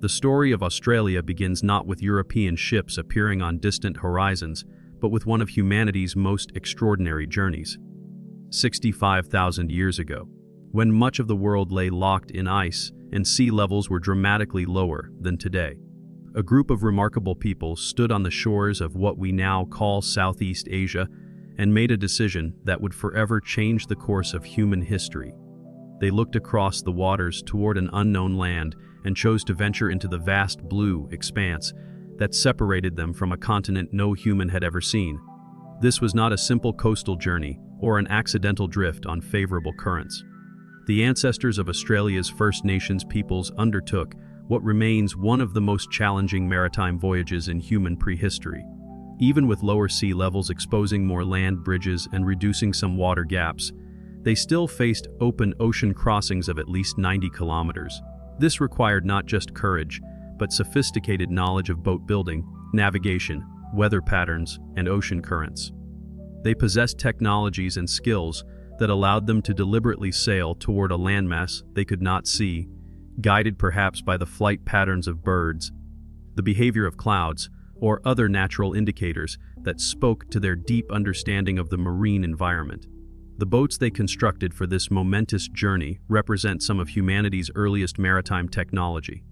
The story of Australia begins not with European ships appearing on distant horizons, but with one of humanity's most extraordinary journeys. 65,000 years ago, when much of the world lay locked in ice and sea levels were dramatically lower than today, a group of remarkable people stood on the shores of what we now call Southeast Asia and made a decision that would forever change the course of human history. They looked across the waters toward an unknown land and chose to venture into the vast blue expanse that separated them from a continent no human had ever seen. This was not a simple coastal journey or an accidental drift on favorable currents. The ancestors of Australia's First Nations peoples undertook what remains one of the most challenging maritime voyages in human prehistory. Even with lower sea levels exposing more land bridges and reducing some water gaps, they still faced open ocean crossings of at least 90 kilometers. This required not just courage, but sophisticated knowledge of boat building, navigation, weather patterns, and ocean currents. They possessed technologies and skills that allowed them to deliberately sail toward a landmass they could not see, guided perhaps by the flight patterns of birds, the behavior of clouds, or other natural indicators that spoke to their deep understanding of the marine environment. The boats they constructed for this momentous journey represent some of humanity's earliest maritime technology.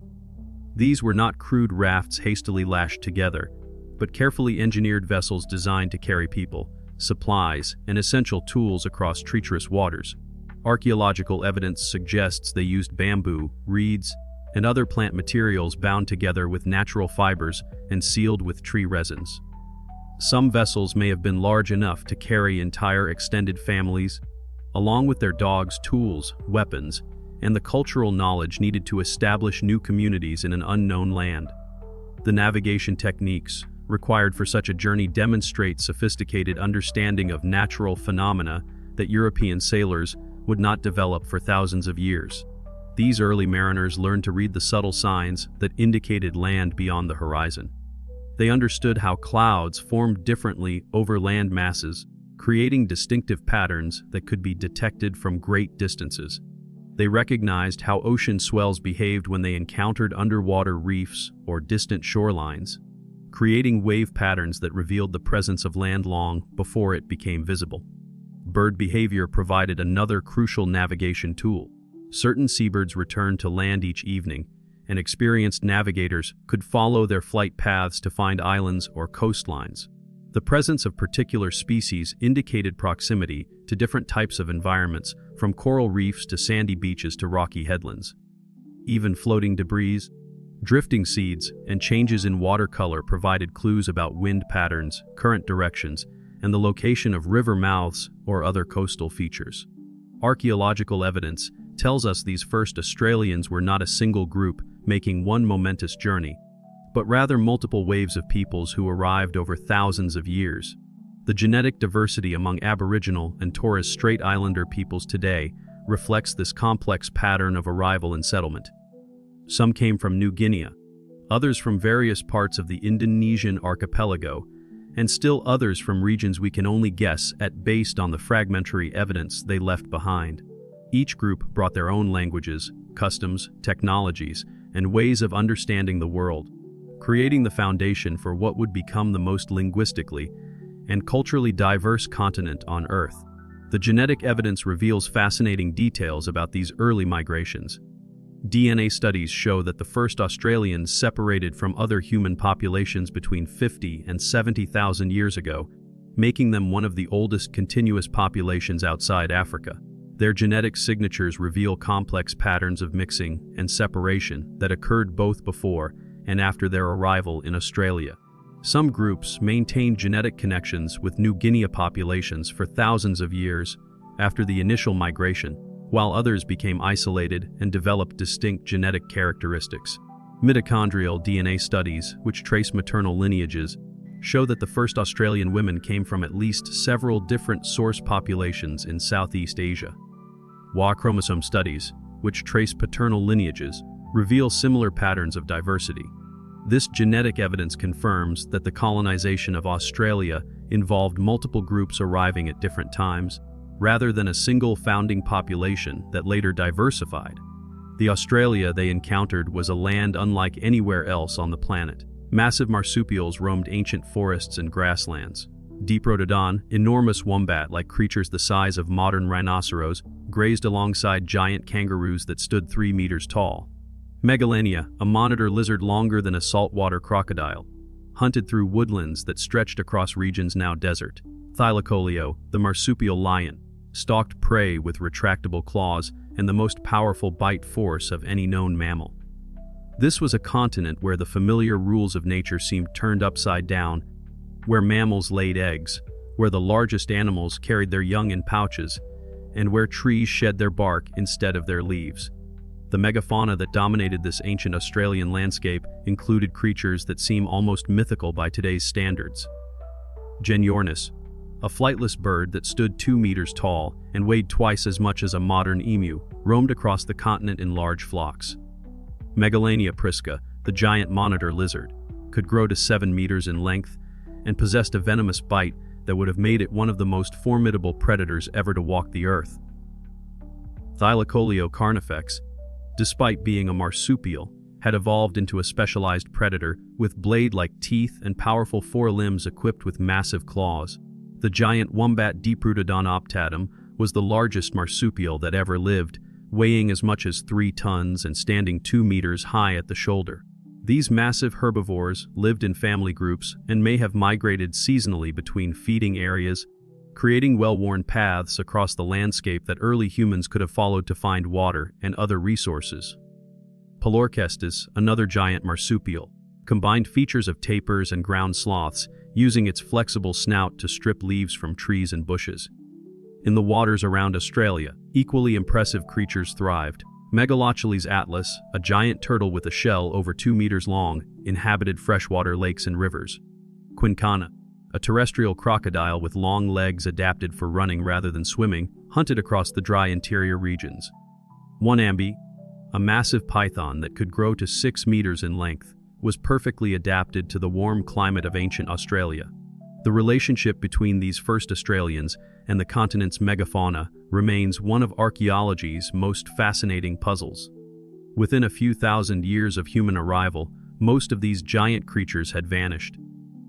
These were not crude rafts hastily lashed together, but carefully engineered vessels designed to carry people, supplies, and essential tools across treacherous waters. Archaeological evidence suggests they used bamboo, reeds, and other plant materials bound together with natural fibers and sealed with tree resins. Some vessels may have been large enough to carry entire extended families, along with their dogs, tools, weapons, and the cultural knowledge needed to establish new communities in an unknown land. The navigation techniques required for such a journey demonstrate sophisticated understanding of natural phenomena that European sailors would not develop for thousands of years. These early mariners learned to read the subtle signs that indicated land beyond the horizon. They understood how clouds formed differently over land masses, creating distinctive patterns that could be detected from great distances. They recognized how ocean swells behaved when they encountered underwater reefs or distant shorelines, creating wave patterns that revealed the presence of land long before it became visible. Bird behavior provided another crucial navigation tool. Certain seabirds returned to land each evening, and experienced navigators could follow their flight paths to find islands or coastlines. The presence of particular species indicated proximity to different types of environments, from coral reefs to sandy beaches to rocky headlands. Even floating debris, drifting seeds, and changes in water color provided clues about wind patterns, current directions, and the location of river mouths or other coastal features. Archaeological evidence tells us these first Australians were not a single group making one momentous journey, but rather multiple waves of peoples who arrived over thousands of years. The genetic diversity among Aboriginal and Torres Strait Islander peoples today reflects this complex pattern of arrival and settlement. Some came from New Guinea, others from various parts of the Indonesian archipelago, and still others from regions we can only guess at based on the fragmentary evidence they left behind. Each group brought their own languages, customs, technologies, and ways of understanding the world, creating the foundation for what would become the most linguistically and culturally diverse continent on Earth. The genetic evidence reveals fascinating details about these early migrations. DNA studies show that the first Australians separated from other human populations between 50 and 70,000 years ago, making them one of the oldest continuous populations outside Africa. Their genetic signatures reveal complex patterns of mixing and separation that occurred both before and after their arrival in Australia. Some groups maintained genetic connections with New Guinea populations for thousands of years after the initial migration, while others became isolated and developed distinct genetic characteristics. Mitochondrial DNA studies, which trace maternal lineages, show that the first Australian women came from at least several different source populations in Southeast Asia. Y chromosome studies, which trace paternal lineages, reveal similar patterns of diversity. This genetic evidence confirms that the colonization of Australia involved multiple groups arriving at different times, rather than a single founding population that later diversified. The Australia they encountered was a land unlike anywhere else on the planet. Massive marsupials roamed ancient forests and grasslands. Diprotodon, enormous wombat-like creatures the size of modern rhinoceros, grazed alongside giant kangaroos that stood 3 meters tall. Megalania, a monitor lizard longer than a saltwater crocodile, hunted through woodlands that stretched across regions now desert. Thylacoleo, the marsupial lion, stalked prey with retractable claws and the most powerful bite force of any known mammal. This was a continent where the familiar rules of nature seemed turned upside down, where mammals laid eggs, where the largest animals carried their young in pouches, and where trees shed their bark instead of their leaves. The megafauna that dominated this ancient Australian landscape included creatures that seem almost mythical by today's standards. Genyornis, a flightless bird that stood 2 meters tall and weighed twice as much as a modern emu, roamed across the continent in large flocks. Megalania prisca, the giant monitor lizard, could grow to 7 meters in length and possessed a venomous bite that would have made it one of the most formidable predators ever to walk the earth. Thylacoleo carnifex, despite being a marsupial, had evolved into a specialized predator with blade-like teeth and powerful forelimbs equipped with massive claws. The giant wombat Diprotodon optatum was the largest marsupial that ever lived, weighing as much as 3 tons and standing 2 meters high at the shoulder. These massive herbivores lived in family groups and may have migrated seasonally between feeding areas, creating well-worn paths across the landscape that early humans could have followed to find water and other resources. Pelorchestis, another giant marsupial, combined features of tapirs and ground sloths, using its flexible snout to strip leaves from trees and bushes. In the waters around Australia, equally impressive creatures thrived. Megalocheles atlas, a giant turtle with a shell over 2 meters long, inhabited freshwater lakes and rivers. Quincana, a terrestrial crocodile with long legs adapted for running rather than swimming, hunted across the dry interior regions. Onambi, a massive python that could grow to 6 meters in length, was perfectly adapted to the warm climate of ancient Australia. The relationship between these first Australians and the continent's megafauna remains one of archaeology's most fascinating puzzles. Within a few thousand years of human arrival, most of these giant creatures had vanished.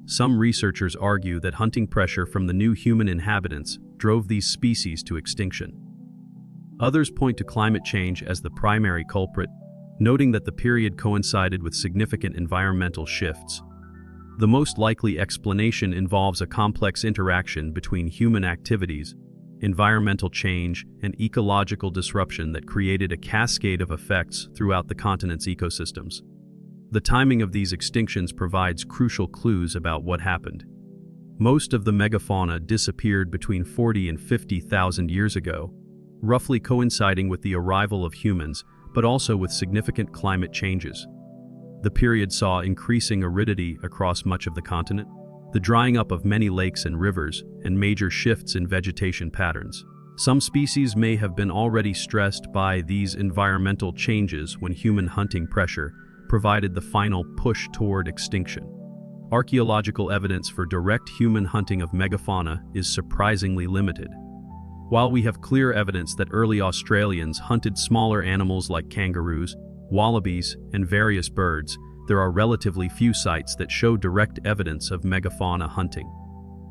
Some researchers argue that hunting pressure from the new human inhabitants drove these species to extinction. Others point to climate change as the primary culprit, noting that the period coincided with significant environmental shifts. The most likely explanation involves a complex interaction between human activities, environmental change, and ecological disruption that created a cascade of effects throughout the continent's ecosystems. The timing of these extinctions provides crucial clues about what happened. Most of the megafauna disappeared between 40 and 50,000 years ago, roughly coinciding with the arrival of humans, but also with significant climate changes. The period saw increasing aridity across much of the continent, the drying up of many lakes and rivers, and major shifts in vegetation patterns. Some species may have been already stressed by these environmental changes when human hunting pressure provided the final push toward extinction. Archaeological evidence for direct human hunting of megafauna is surprisingly limited. While we have clear evidence that early Australians hunted smaller animals like kangaroos, wallabies, and various birds, there are relatively few sites that show direct evidence of megafauna hunting.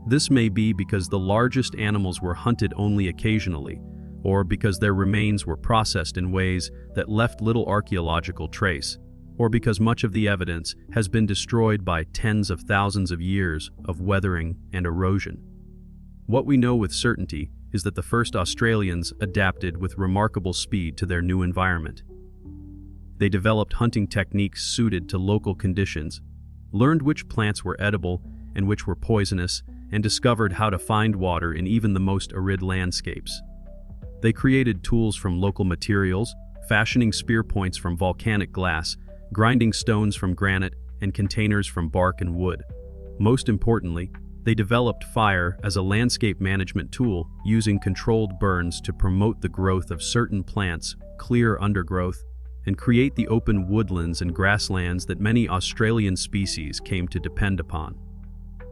This may be because the largest animals were hunted only occasionally, or because their remains were processed in ways that left little archaeological trace, or because much of the evidence has been destroyed by tens of thousands of years of weathering and erosion. What we know with certainty is that the first Australians adapted with remarkable speed to their new environment. They developed hunting techniques suited to local conditions, learned which plants were edible and which were poisonous, and discovered how to find water in even the most arid landscapes. They created tools from local materials, fashioning spear points from volcanic glass, grinding stones from granite, and containers from bark and wood. Most importantly, they developed fire as a landscape management tool, using controlled burns to promote the growth of certain plants, clear undergrowth, and create the open woodlands and grasslands that many Australian species came to depend upon.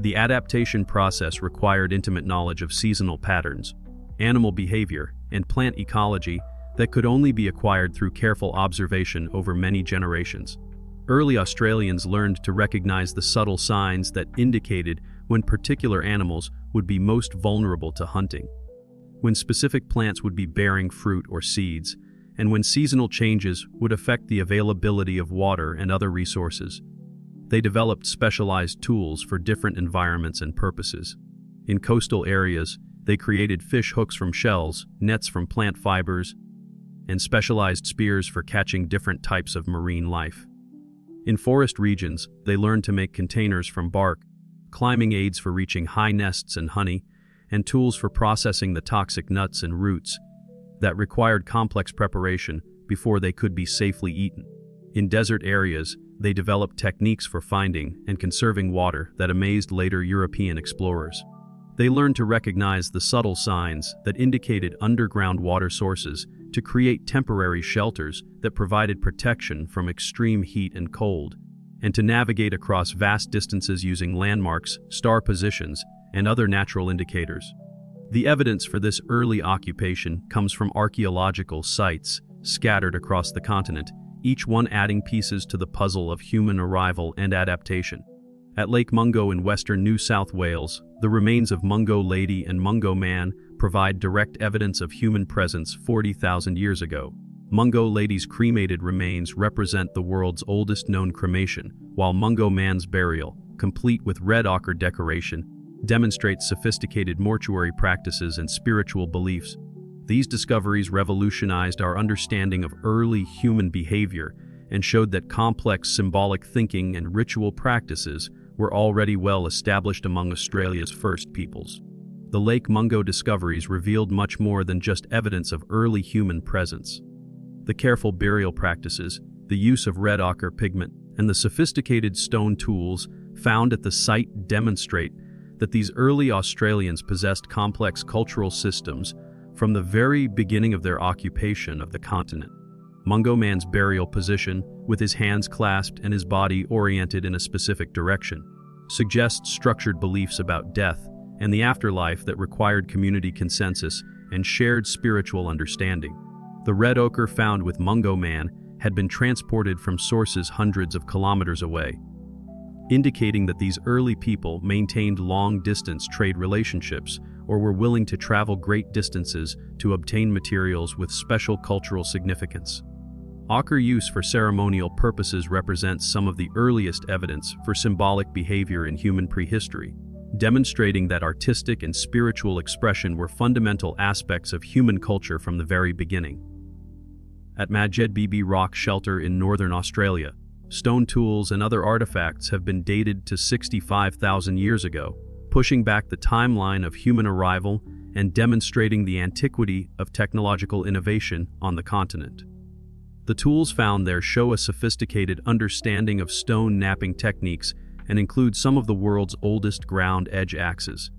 The adaptation process required intimate knowledge of seasonal patterns, animal behavior, and plant ecology, that could only be acquired through careful observation over many generations. Early Australians learned to recognize the subtle signs that indicated when particular animals would be most vulnerable to hunting, when specific plants would be bearing fruit or seeds, and when seasonal changes would affect the availability of water and other resources. They developed specialized tools for different environments and purposes. In coastal areas, they created fish hooks from shells, nets from plant fibers, and specialized spears for catching different types of marine life. In forest regions, they learned to make containers from bark, climbing aids for reaching high nests and honey, and tools for processing the toxic nuts and roots that required complex preparation before they could be safely eaten. In desert areas, they developed techniques for finding and conserving water that amazed later European explorers. They learned to recognize the subtle signs that indicated underground water sources to create temporary shelters that provided protection from extreme heat and cold, and to navigate across vast distances using landmarks, star positions, and other natural indicators. The evidence for this early occupation comes from archaeological sites scattered across the continent, each one adding pieces to the puzzle of human arrival and adaptation. At Lake Mungo in western New South Wales, the remains of Mungo Lady and Mungo Man provide direct evidence of human presence 40,000 years ago. Mungo Lady's cremated remains represent the world's oldest known cremation, while Mungo Man's burial, complete with red ochre decoration, demonstrates sophisticated mortuary practices and spiritual beliefs. These discoveries revolutionized our understanding of early human behavior and showed that complex symbolic thinking and ritual practices were already well established among Australia's first peoples. The Lake Mungo discoveries revealed much more than just evidence of early human presence. The careful burial practices, the use of red ochre pigment, and the sophisticated stone tools found at the site demonstrate that these early Australians possessed complex cultural systems from the very beginning of their occupation of the continent. Mungo Man's burial position, with his hands clasped and his body oriented in a specific direction, suggests structured beliefs about death and the afterlife that required community consensus and shared spiritual understanding. The red ochre found with Mungo Man had been transported from sources hundreds of kilometers away, indicating that these early people maintained long-distance trade relationships or were willing to travel great distances to obtain materials with special cultural significance. Ochre use for ceremonial purposes represents some of the earliest evidence for symbolic behavior in human prehistory, demonstrating that artistic and spiritual expression were fundamental aspects of human culture from the very beginning. At Majed Bibi Rock Shelter in northern Australia, stone tools and other artifacts have been dated to 65,000 years ago, pushing back the timeline of human arrival and demonstrating the antiquity of technological innovation on the continent. The tools found there show a sophisticated understanding of stone knapping techniques and include some of the world's oldest ground edge axes.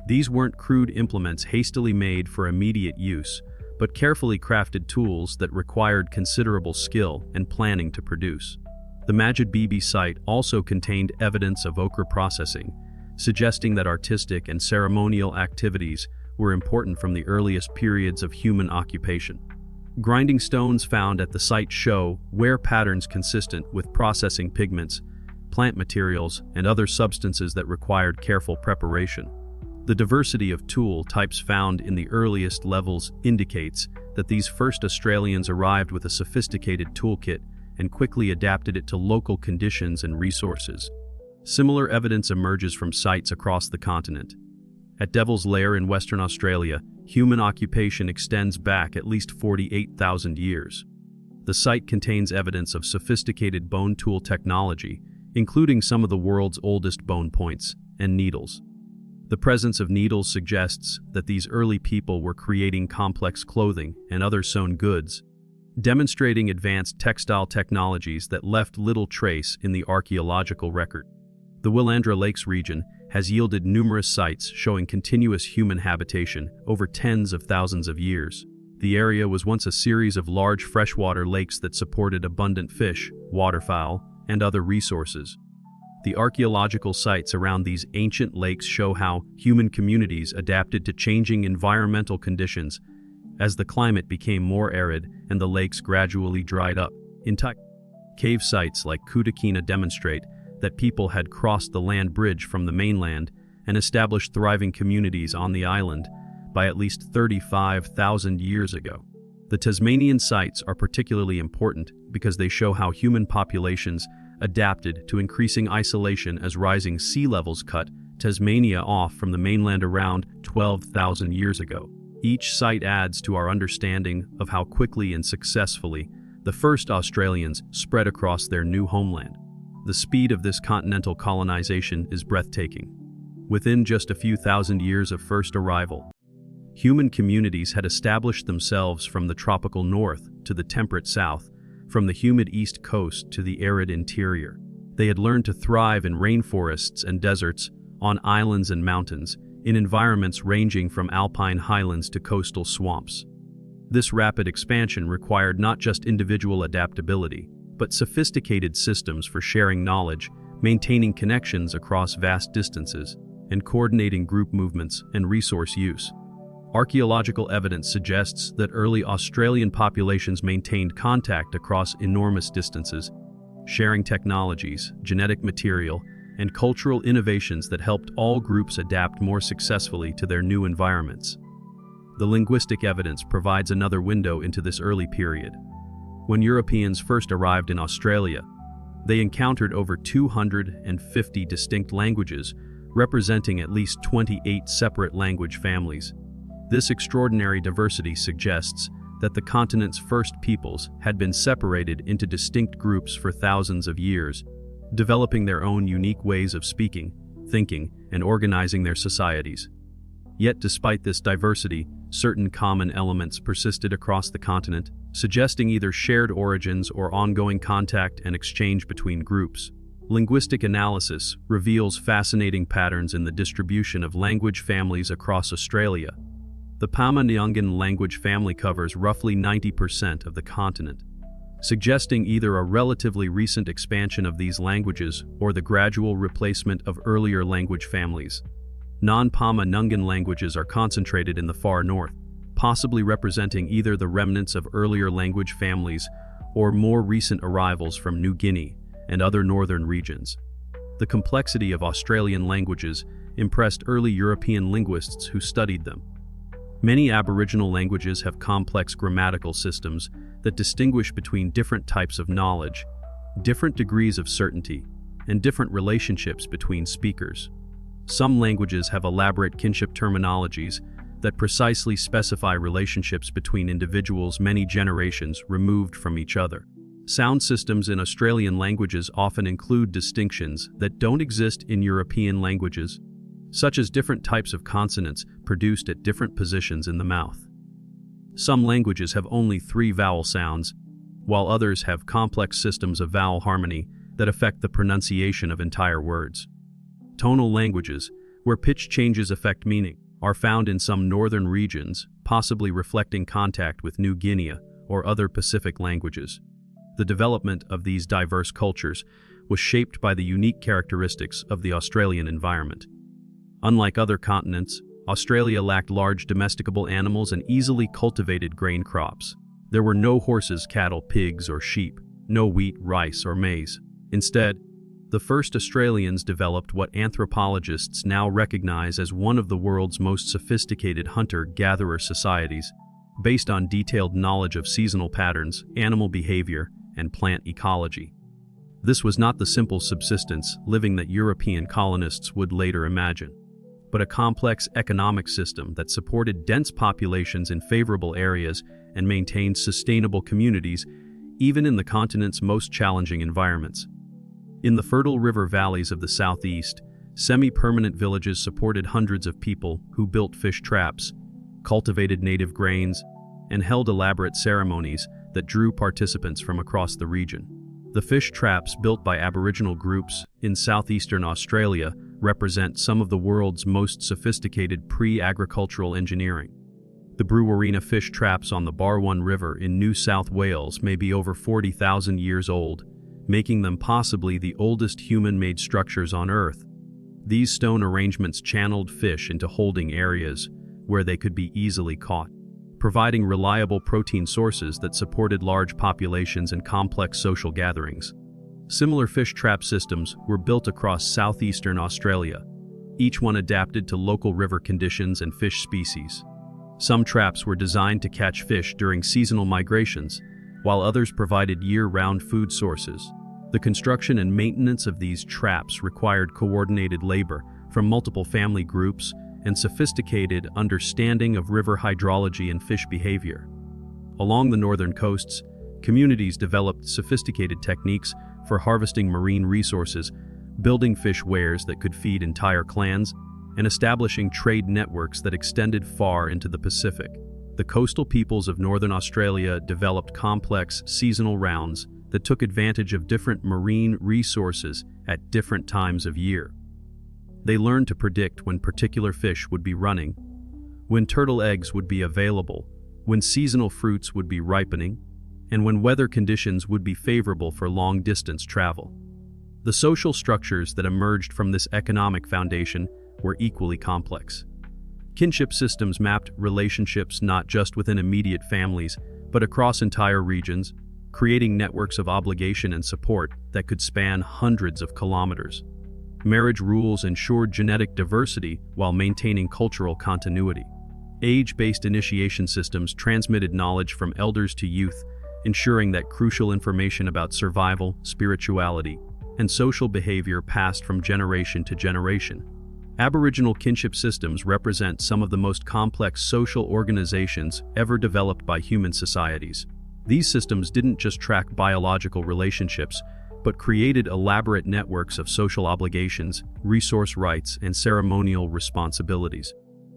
These weren't crude implements hastily made for immediate use, but carefully crafted tools that required considerable skill and planning to produce. The Majid Bibi site also contained evidence of ochre processing, suggesting that artistic and ceremonial activities were important from the earliest periods of human occupation. Grinding stones found at the site show wear patterns consistent with processing pigments, plant materials, and other substances that required careful preparation. The diversity of tool types found in the earliest levels indicates that these first Australians arrived with a sophisticated toolkit and quickly adapted it to local conditions and resources. Similar evidence emerges from sites across the continent. At Devil's Lair in Western Australia, human occupation extends back at least 48,000 years. The site contains evidence of sophisticated bone tool technology, including some of the world's oldest bone points and needles. The presence of needles suggests that these early people were creating complex clothing and other sewn goods, demonstrating advanced textile technologies that left little trace in the archaeological record. The Willandra Lakes region has yielded numerous sites showing continuous human habitation over tens of thousands of years. The area was once a series of large freshwater lakes that supported abundant fish, waterfowl, and other resources. The archaeological sites around these ancient lakes show how human communities adapted to changing environmental conditions as the climate became more arid and the lakes gradually dried up. Cave sites like Kudakina demonstrate that people had crossed the land bridge from the mainland and established thriving communities on the island by at least 35,000 years ago. The Tasmanian sites are particularly important because they show how human populations adapted to increasing isolation as rising sea levels cut Tasmania off from the mainland around 12,000 years ago. Each site adds to our understanding of how quickly and successfully the first Australians spread across their new homeland. The speed of this continental colonization is breathtaking. Within just a few thousand years of first arrival, human communities had established themselves from the tropical north to the temperate south, from the humid east coast to the arid interior. They had learned to thrive in rainforests and deserts, on islands and mountains, in environments ranging from alpine highlands to coastal swamps. This rapid expansion required not just individual adaptability, but sophisticated systems for sharing knowledge, maintaining connections across vast distances, and coordinating group movements and resource use. Archaeological evidence suggests that early Australian populations maintained contact across enormous distances, sharing technologies, genetic material, and cultural innovations that helped all groups adapt more successfully to their new environments. The linguistic evidence provides another window into this early period. When Europeans first arrived in Australia, they encountered over 250 distinct languages, representing at least 28 separate language families. This extraordinary diversity suggests that the continent's first peoples had been separated into distinct groups for thousands of years, developing their own unique ways of speaking, thinking, and organizing their societies. Yet despite this diversity, certain common elements persisted across the continent, suggesting either shared origins or ongoing contact and exchange between groups. Linguistic analysis reveals fascinating patterns in the distribution of language families across Australia. The Pama-Nyungan language family covers roughly 90% of the continent, suggesting either a relatively recent expansion of these languages or the gradual replacement of earlier language families. Non-Pama-Nyungan languages are concentrated in the far north, possibly representing either the remnants of earlier language families or more recent arrivals from New Guinea and other northern regions. The complexity of Australian languages impressed early European linguists who studied them. Many Aboriginal languages have complex grammatical systems that distinguish between different types of knowledge, different degrees of certainty, and different relationships between speakers. Some languages have elaborate kinship terminologies that precisely specify relationships between individuals many generations removed from each other. Sound systems in Australian languages often include distinctions that don't exist in European languages, such as different types of consonants produced at different positions in the mouth. Some languages have only 3 vowel sounds, while others have complex systems of vowel harmony that affect the pronunciation of entire words. Tonal languages, where pitch changes affect meaning, are found in some northern regions, possibly reflecting contact with New Guinea or other Pacific languages. The development of these diverse cultures was shaped by the unique characteristics of the Australian environment. Unlike other continents, Australia lacked large domesticable animals and easily cultivated grain crops. There were no horses, cattle, pigs, or sheep, no wheat, rice, or maize. Instead, the first Australians developed what anthropologists now recognize as one of the world's most sophisticated hunter-gatherer societies, based on detailed knowledge of seasonal patterns, animal behavior, and plant ecology. This was not the simple subsistence living that European colonists would later imagine, but a complex economic system that supported dense populations in favorable areas and maintained sustainable communities even in the continent's most challenging environments. In the fertile river valleys of the southeast, semi-permanent villages supported hundreds of people who built fish traps, cultivated native grains, and held elaborate ceremonies that drew participants from across the region. The fish traps built by Aboriginal groups in southeastern Australia represent some of the world's most sophisticated pre-agricultural engineering. The Brewarina fish traps on the Barwon River in New South Wales may be over 40,000 years old, making them possibly the oldest human-made structures on Earth. These stone arrangements channeled fish into holding areas where they could be easily caught, providing reliable protein sources that supported large populations and complex social gatherings. Similar fish trap systems were built across southeastern Australia, each one adapted to local river conditions and fish species. Some traps were designed to catch fish during seasonal migrations, while others provided year-round food sources. The construction and maintenance of these traps required coordinated labor from multiple family groups and sophisticated understanding of river hydrology and fish behavior. Along the northern coasts, communities developed sophisticated techniques for harvesting marine resources, building fish weirs that could feed entire clans, and establishing trade networks that extended far into the Pacific. The coastal peoples of northern Australia developed complex seasonal rounds that took advantage of different marine resources at different times of year. They learned to predict when particular fish would be running, when turtle eggs would be available, when seasonal fruits would be ripening, and when weather conditions would be favorable for long-distance travel. The social structures that emerged from this economic foundation were equally complex. Kinship systems mapped relationships not just within immediate families, but across entire regions, creating networks of obligation and support that could span hundreds of kilometers. Marriage rules ensured genetic diversity while maintaining cultural continuity. Age-based initiation systems transmitted knowledge from elders to youth, ensuring that crucial information about survival, spirituality, and social behavior passed from generation to generation. Aboriginal kinship systems represent some of the most complex social organizations ever developed by human societies. These systems didn't just track biological relationships, but created elaborate networks of social obligations, resource rights, and ceremonial responsibilities.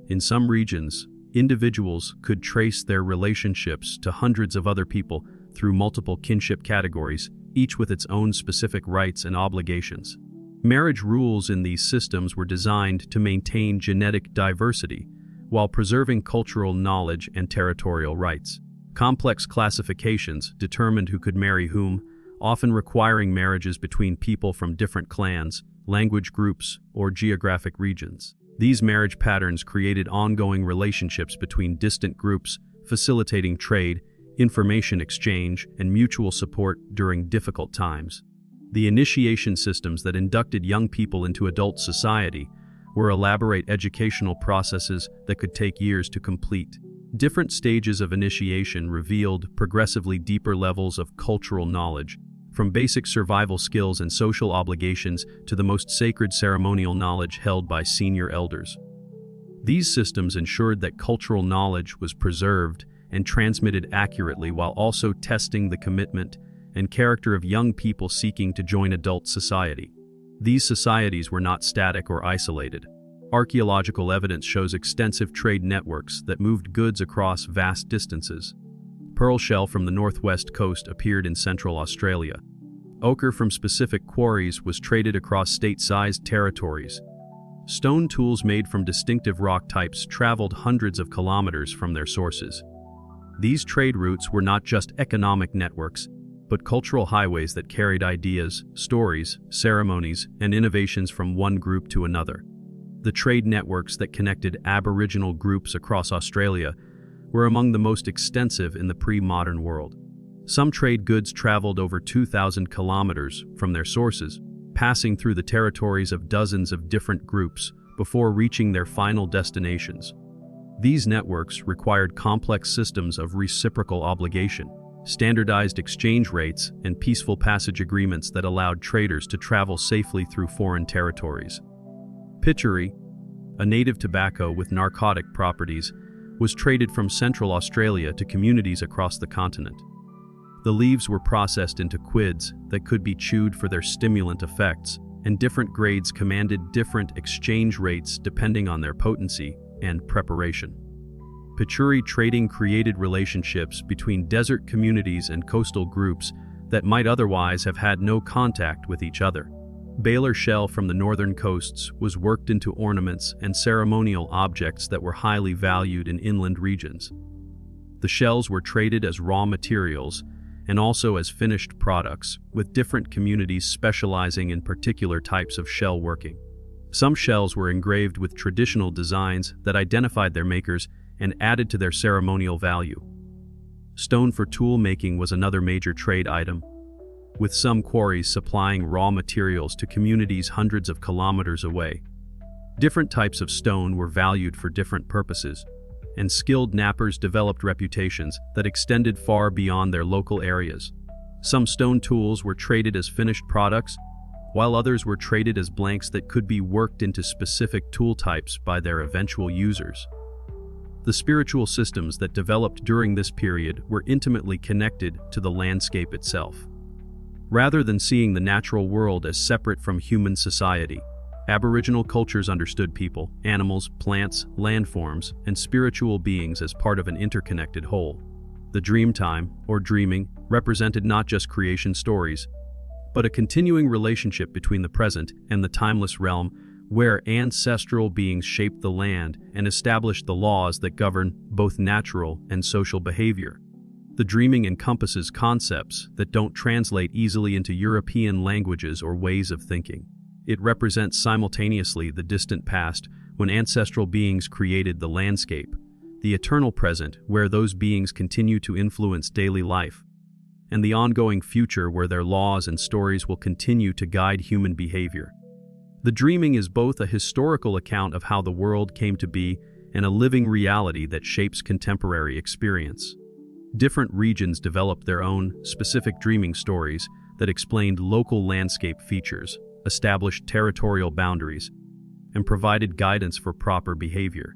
In some regions, individuals could trace their relationships to hundreds of other people through multiple kinship categories, each with its own specific rights and obligations. Marriage rules in these systems were designed to maintain genetic diversity while preserving cultural knowledge and territorial rights. Complex classifications determined who could marry whom, often requiring marriages between people from different clans, language groups, or geographic regions. These marriage patterns created ongoing relationships between distant groups, facilitating trade, information exchange, and mutual support during difficult times. The initiation systems that inducted young people into adult society were elaborate educational processes that could take years to complete. Different stages of initiation revealed progressively deeper levels of cultural knowledge, from basic survival skills and social obligations to the most sacred ceremonial knowledge held by senior elders. These systems ensured that cultural knowledge was preserved and transmitted accurately while also testing the commitment and character of young people seeking to join adult society. These societies were not static or isolated. Archaeological evidence shows extensive trade networks that moved goods across vast distances. Pearl shell from the northwest coast appeared in central Australia. Ochre from specific quarries was traded across state-sized territories. Stone tools made from distinctive rock types traveled hundreds of kilometers from their sources. These trade routes were not just economic networks, but cultural highways that carried ideas, stories, ceremonies, and innovations from one group to another. The trade networks that connected Aboriginal groups across Australia were among the most extensive in the pre-modern world. Some trade goods traveled over 2,000 kilometers from their sources, passing through the territories of dozens of different groups before reaching their final destinations. These networks required complex systems of reciprocal obligation, standardized exchange rates, and peaceful passage agreements that allowed traders to travel safely through foreign territories. Pituri, a native tobacco with narcotic properties, was traded from Central Australia to communities across the continent. The leaves were processed into quids that could be chewed for their stimulant effects, and different grades commanded different exchange rates depending on their potency and preparation. Pituri trading created relationships between desert communities and coastal groups that might otherwise have had no contact with each other. Baler shell from the northern coasts was worked into ornaments and ceremonial objects that were highly valued in inland regions. The shells were traded as raw materials and also as finished products, with different communities specializing in particular types of shell working. Some shells were engraved with traditional designs that identified their makers, and added to their ceremonial value. Stone for tool making was another major trade item, with some quarries supplying raw materials to communities hundreds of kilometers away. Different types of stone were valued for different purposes, and skilled knappers developed reputations that extended far beyond their local areas. Some stone tools were traded as finished products, while others were traded as blanks that could be worked into specific tool types by their eventual users. The spiritual systems that developed during this period were intimately connected to the landscape itself. Rather than seeing the natural world as separate from human society, Aboriginal cultures understood people, animals, plants, landforms, and spiritual beings as part of an interconnected whole. The Dreamtime, or dreaming, represented not just creation stories, but a continuing relationship between the present and the timeless realm where ancestral beings shaped the land and established the laws that govern both natural and social behavior. The dreaming encompasses concepts that don't translate easily into European languages or ways of thinking. It represents simultaneously the distant past, when ancestral beings created the landscape, the eternal present, where those beings continue to influence daily life, and the ongoing future, where their laws and stories will continue to guide human behavior. The dreaming is both a historical account of how the world came to be and a living reality that shapes contemporary experience. Different regions developed their own specific dreaming stories that explained local landscape features, established territorial boundaries, and provided guidance for proper behavior.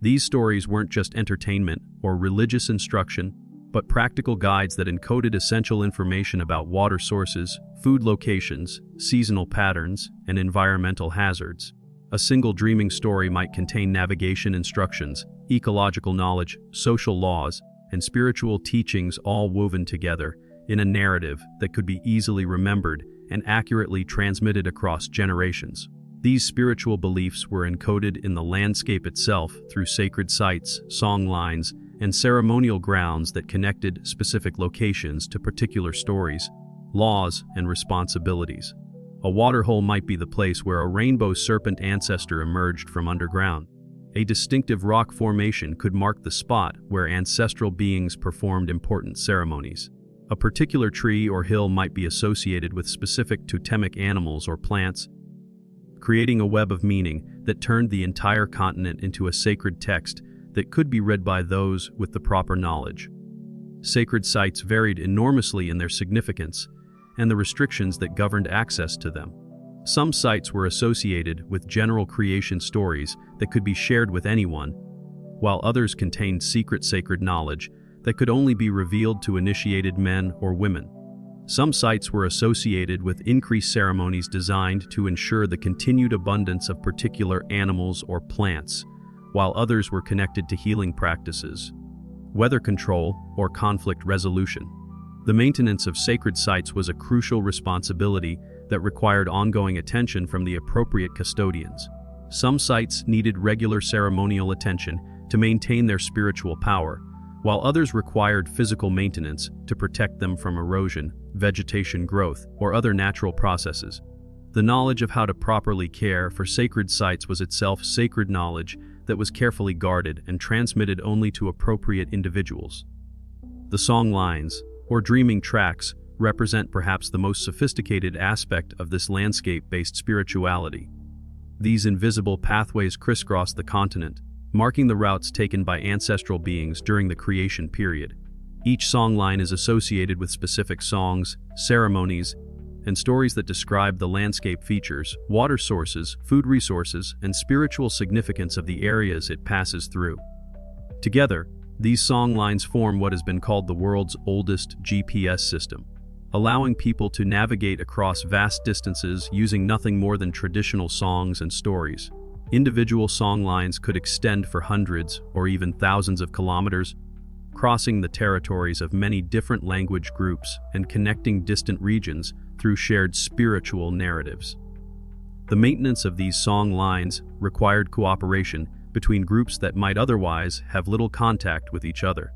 These stories weren't just entertainment or religious instruction, but practical guides that encoded essential information about water sources, food locations, seasonal patterns, and environmental hazards. A single dreaming story might contain navigation instructions, ecological knowledge, social laws, and spiritual teachings all woven together in a narrative that could be easily remembered and accurately transmitted across generations. These spiritual beliefs were encoded in the landscape itself through sacred sites, song lines, and ceremonial grounds that connected specific locations to particular stories, laws, and responsibilities. A waterhole might be the place where a rainbow serpent ancestor emerged from underground. A distinctive rock formation could mark the spot where ancestral beings performed important ceremonies. A particular tree or hill might be associated with specific totemic animals or plants, creating a web of meaning that turned the entire continent into a sacred text that could be read by those with the proper knowledge. Sacred sites varied enormously in their significance and the restrictions that governed access to them. Some sites were associated with general creation stories that could be shared with anyone, while others contained secret sacred knowledge that could only be revealed to initiated men or women. Some sites were associated with increased ceremonies designed to ensure the continued abundance of particular animals or plants, while others were connected to healing practices, weather control, or conflict resolution. The maintenance of sacred sites was a crucial responsibility that required ongoing attention from the appropriate custodians. Some sites needed regular ceremonial attention to maintain their spiritual power, while others required physical maintenance to protect them from erosion, vegetation growth, or other natural processes. The knowledge of how to properly care for sacred sites was itself sacred knowledge that was carefully guarded and transmitted only to appropriate individuals. The song lines, or dreaming tracks, represent perhaps the most sophisticated aspect of this landscape-based spirituality. These invisible pathways crisscross the continent, marking the routes taken by ancestral beings during the creation period. Each songline is associated with specific songs, ceremonies, and stories that describe the landscape features, water sources, food resources, and spiritual significance of the areas it passes through. Together, these songlines form what has been called the world's oldest GPS system, allowing people to navigate across vast distances using nothing more than traditional songs and stories. Individual songlines could extend for hundreds or even thousands of kilometers, crossing the territories of many different language groups and connecting distant regions through shared spiritual narratives. The maintenance of these song lines required cooperation between groups that might otherwise have little contact with each other,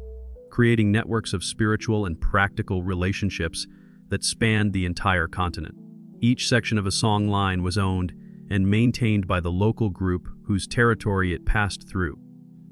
creating networks of spiritual and practical relationships that spanned the entire continent. Each section of a song line was owned and maintained by the local group whose territory it passed through,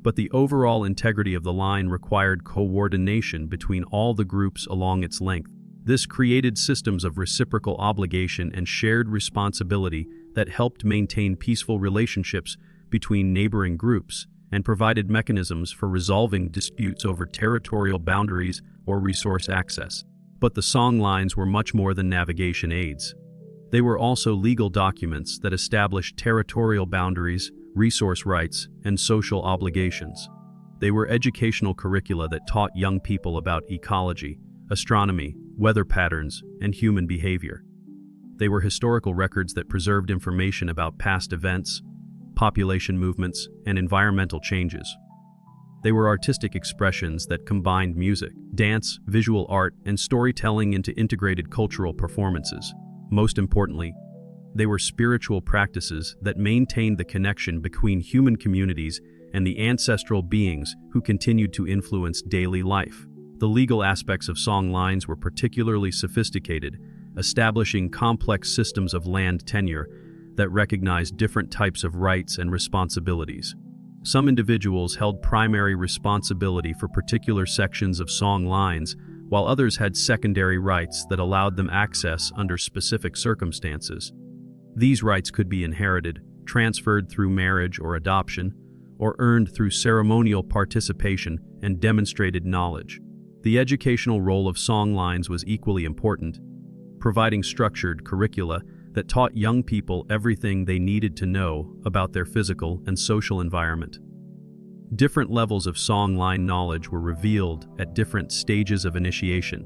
but the overall integrity of the line required coordination between all the groups along its length. This created systems of reciprocal obligation and shared responsibility that helped maintain peaceful relationships between neighboring groups and provided mechanisms for resolving disputes over territorial boundaries or resource access. But the song lines were much more than navigation aids. They were also legal documents that established territorial boundaries, resource rights, and social obligations. They were educational curricula that taught young people about ecology, astronomy, weather patterns, and human behavior. They were historical records that preserved information about past events, population movements, and environmental changes. They were artistic expressions that combined music, dance, visual art, and storytelling into integrated cultural performances. Most importantly, they were spiritual practices that maintained the connection between human communities and the ancestral beings who continued to influence daily life. The legal aspects of song lines were particularly sophisticated, establishing complex systems of land tenure that recognized different types of rights and responsibilities. Some individuals held primary responsibility for particular sections of song lines, while others had secondary rights that allowed them access under specific circumstances. These rights could be inherited, transferred through marriage or adoption, or earned through ceremonial participation and demonstrated knowledge. The educational role of song lines was equally important, providing structured curricula that taught young people everything they needed to know about their physical and social environment. Different levels of song line knowledge were revealed at different stages of initiation,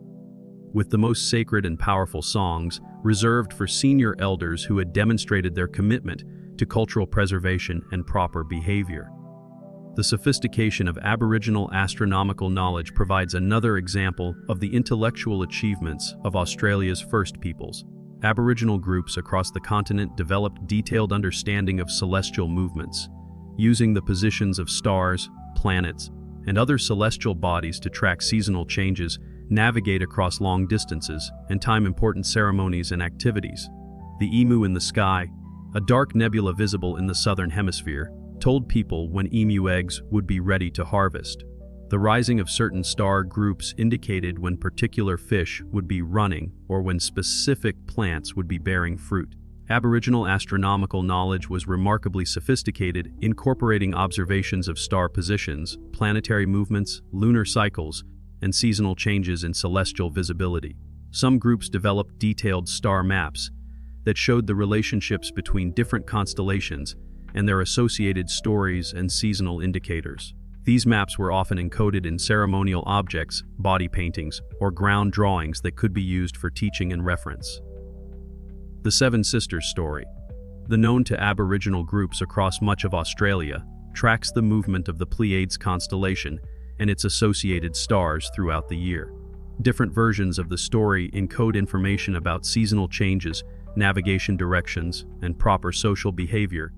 with the most sacred and powerful songs reserved for senior elders who had demonstrated their commitment to cultural preservation and proper behavior. The sophistication of Aboriginal astronomical knowledge provides another example of the intellectual achievements of Australia's First Peoples. Aboriginal groups across the continent developed detailed understanding of celestial movements, using the positions of stars, planets, and other celestial bodies to track seasonal changes, navigate across long distances, and time important ceremonies and activities. The emu in the sky, a dark nebula visible in the southern hemisphere, told people when emu eggs would be ready to harvest. The rising of certain star groups indicated when particular fish would be running or when specific plants would be bearing fruit. Aboriginal astronomical knowledge was remarkably sophisticated, incorporating observations of star positions, planetary movements, lunar cycles, and seasonal changes in celestial visibility. Some groups developed detailed star maps that showed the relationships between different constellations and their associated stories and seasonal indicators. These maps were often encoded in ceremonial objects, body paintings, or ground drawings that could be used for teaching and reference. The Seven Sisters story, known to Aboriginal groups across much of Australia, tracks the movement of the Pleiades constellation and its associated stars throughout the year. Different versions of the story encode information about seasonal changes, navigation directions, and proper social behavior,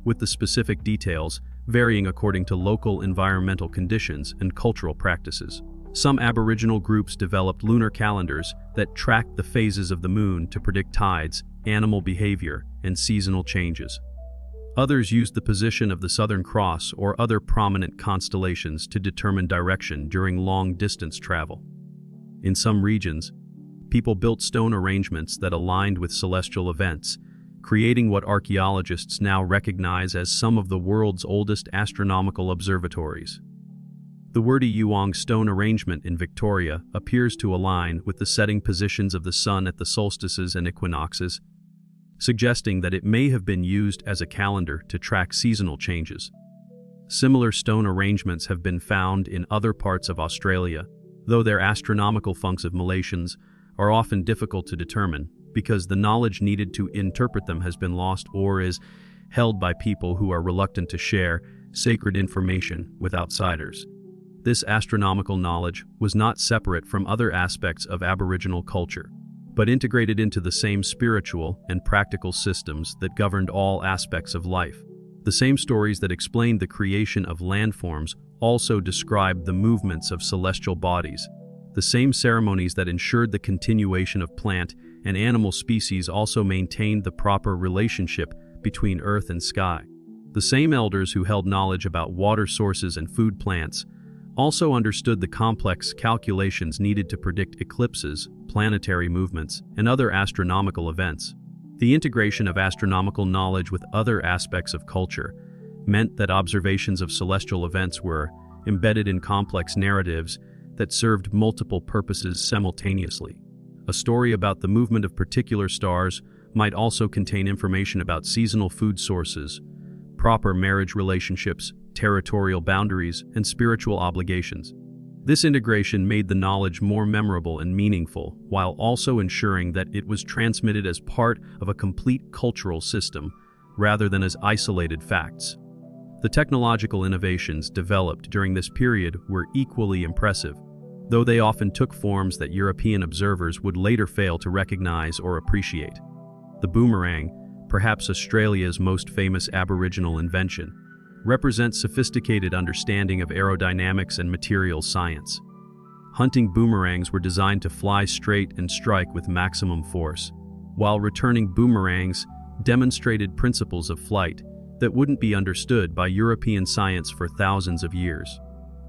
with the specific details varying according to local environmental conditions and cultural practices. Some Aboriginal groups developed lunar calendars that tracked the phases of the moon to predict tides, animal behavior, and seasonal changes. Others used the position of the Southern Cross or other prominent constellations to determine direction during long-distance travel. In some regions, people built stone arrangements that aligned with celestial events, creating what archaeologists now recognize as some of the world's oldest astronomical observatories. The Wurdi Yuang stone arrangement in Victoria appears to align with the setting positions of the sun at the solstices and equinoxes, suggesting that it may have been used as a calendar to track seasonal changes. Similar stone arrangements have been found in other parts of Australia, though their astronomical functions are often difficult to determine, because the knowledge needed to interpret them has been lost or is held by people who are reluctant to share sacred information with outsiders. This astronomical knowledge was not separate from other aspects of Aboriginal culture, but integrated into the same spiritual and practical systems that governed all aspects of life. The same stories that explained the creation of landforms also described the movements of celestial bodies. The same ceremonies that ensured the continuation of plant and animal species also maintained the proper relationship between earth and sky. The same elders who held knowledge about water sources and food plants also understood the complex calculations needed to predict eclipses, planetary movements, and other astronomical events. The integration of astronomical knowledge with other aspects of culture meant that observations of celestial events were embedded in complex narratives that served multiple purposes simultaneously. A story about the movement of particular stars might also contain information about seasonal food sources, proper marriage relationships, territorial boundaries, and spiritual obligations. This integration made the knowledge more memorable and meaningful, while also ensuring that it was transmitted as part of a complete cultural system, rather than as isolated facts. The technological innovations developed during this period were equally impressive, though they often took forms that European observers would later fail to recognize or appreciate. The boomerang, perhaps Australia's most famous Aboriginal invention, represents sophisticated understanding of aerodynamics and materials science. Hunting boomerangs were designed to fly straight and strike with maximum force, while returning boomerangs demonstrated principles of flight that wouldn't be understood by European science for thousands of years.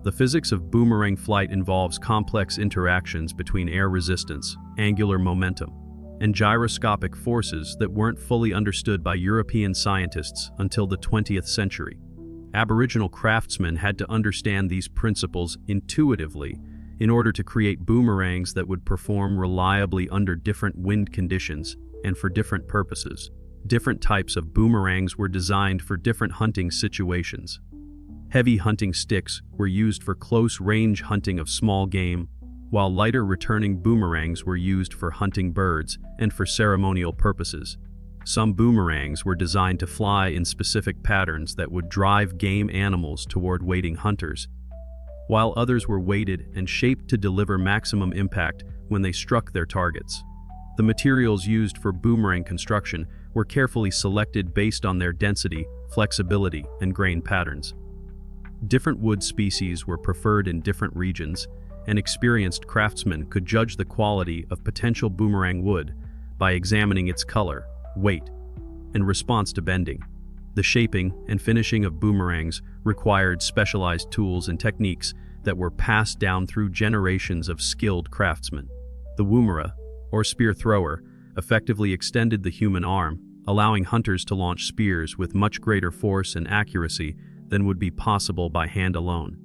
The physics of boomerang flight involves complex interactions between air resistance, angular momentum, and gyroscopic forces that weren't fully understood by European scientists until the 20th century. Aboriginal craftsmen had to understand these principles intuitively in order to create boomerangs that would perform reliably under different wind conditions and for different purposes. Different types of boomerangs were designed for different hunting situations. Heavy hunting sticks were used for close-range hunting of small game, while lighter returning boomerangs were used for hunting birds and for ceremonial purposes. Some boomerangs were designed to fly in specific patterns that would drive game animals toward waiting hunters, while others were weighted and shaped to deliver maximum impact when they struck their targets. The materials used for boomerang construction were carefully selected based on their density, flexibility, and grain patterns. Different wood species were preferred in different regions, and experienced craftsmen could judge the quality of potential boomerang wood by examining its color, weight, and response to bending. The shaping and finishing of boomerangs required specialized tools and techniques that were passed down through generations of skilled craftsmen. The woomera, or spear thrower, effectively extended the human arm, allowing hunters to launch spears with much greater force and accuracy than would be possible by hand alone.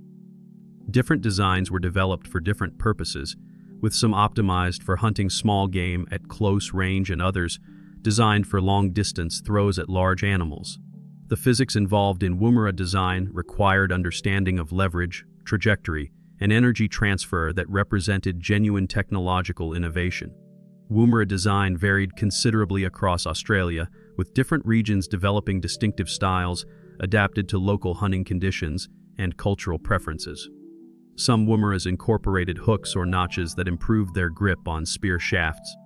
Different designs were developed for different purposes, with some optimized for hunting small game at close range and others designed for long-distance throws at large animals. The physics involved in woomera design required understanding of leverage, trajectory, and energy transfer that represented genuine technological innovation. Woomera design varied considerably across Australia, with different regions developing distinctive styles adapted to local hunting conditions and cultural preferences. Some woomeras incorporated hooks or notches that improved their grip on spear shafts,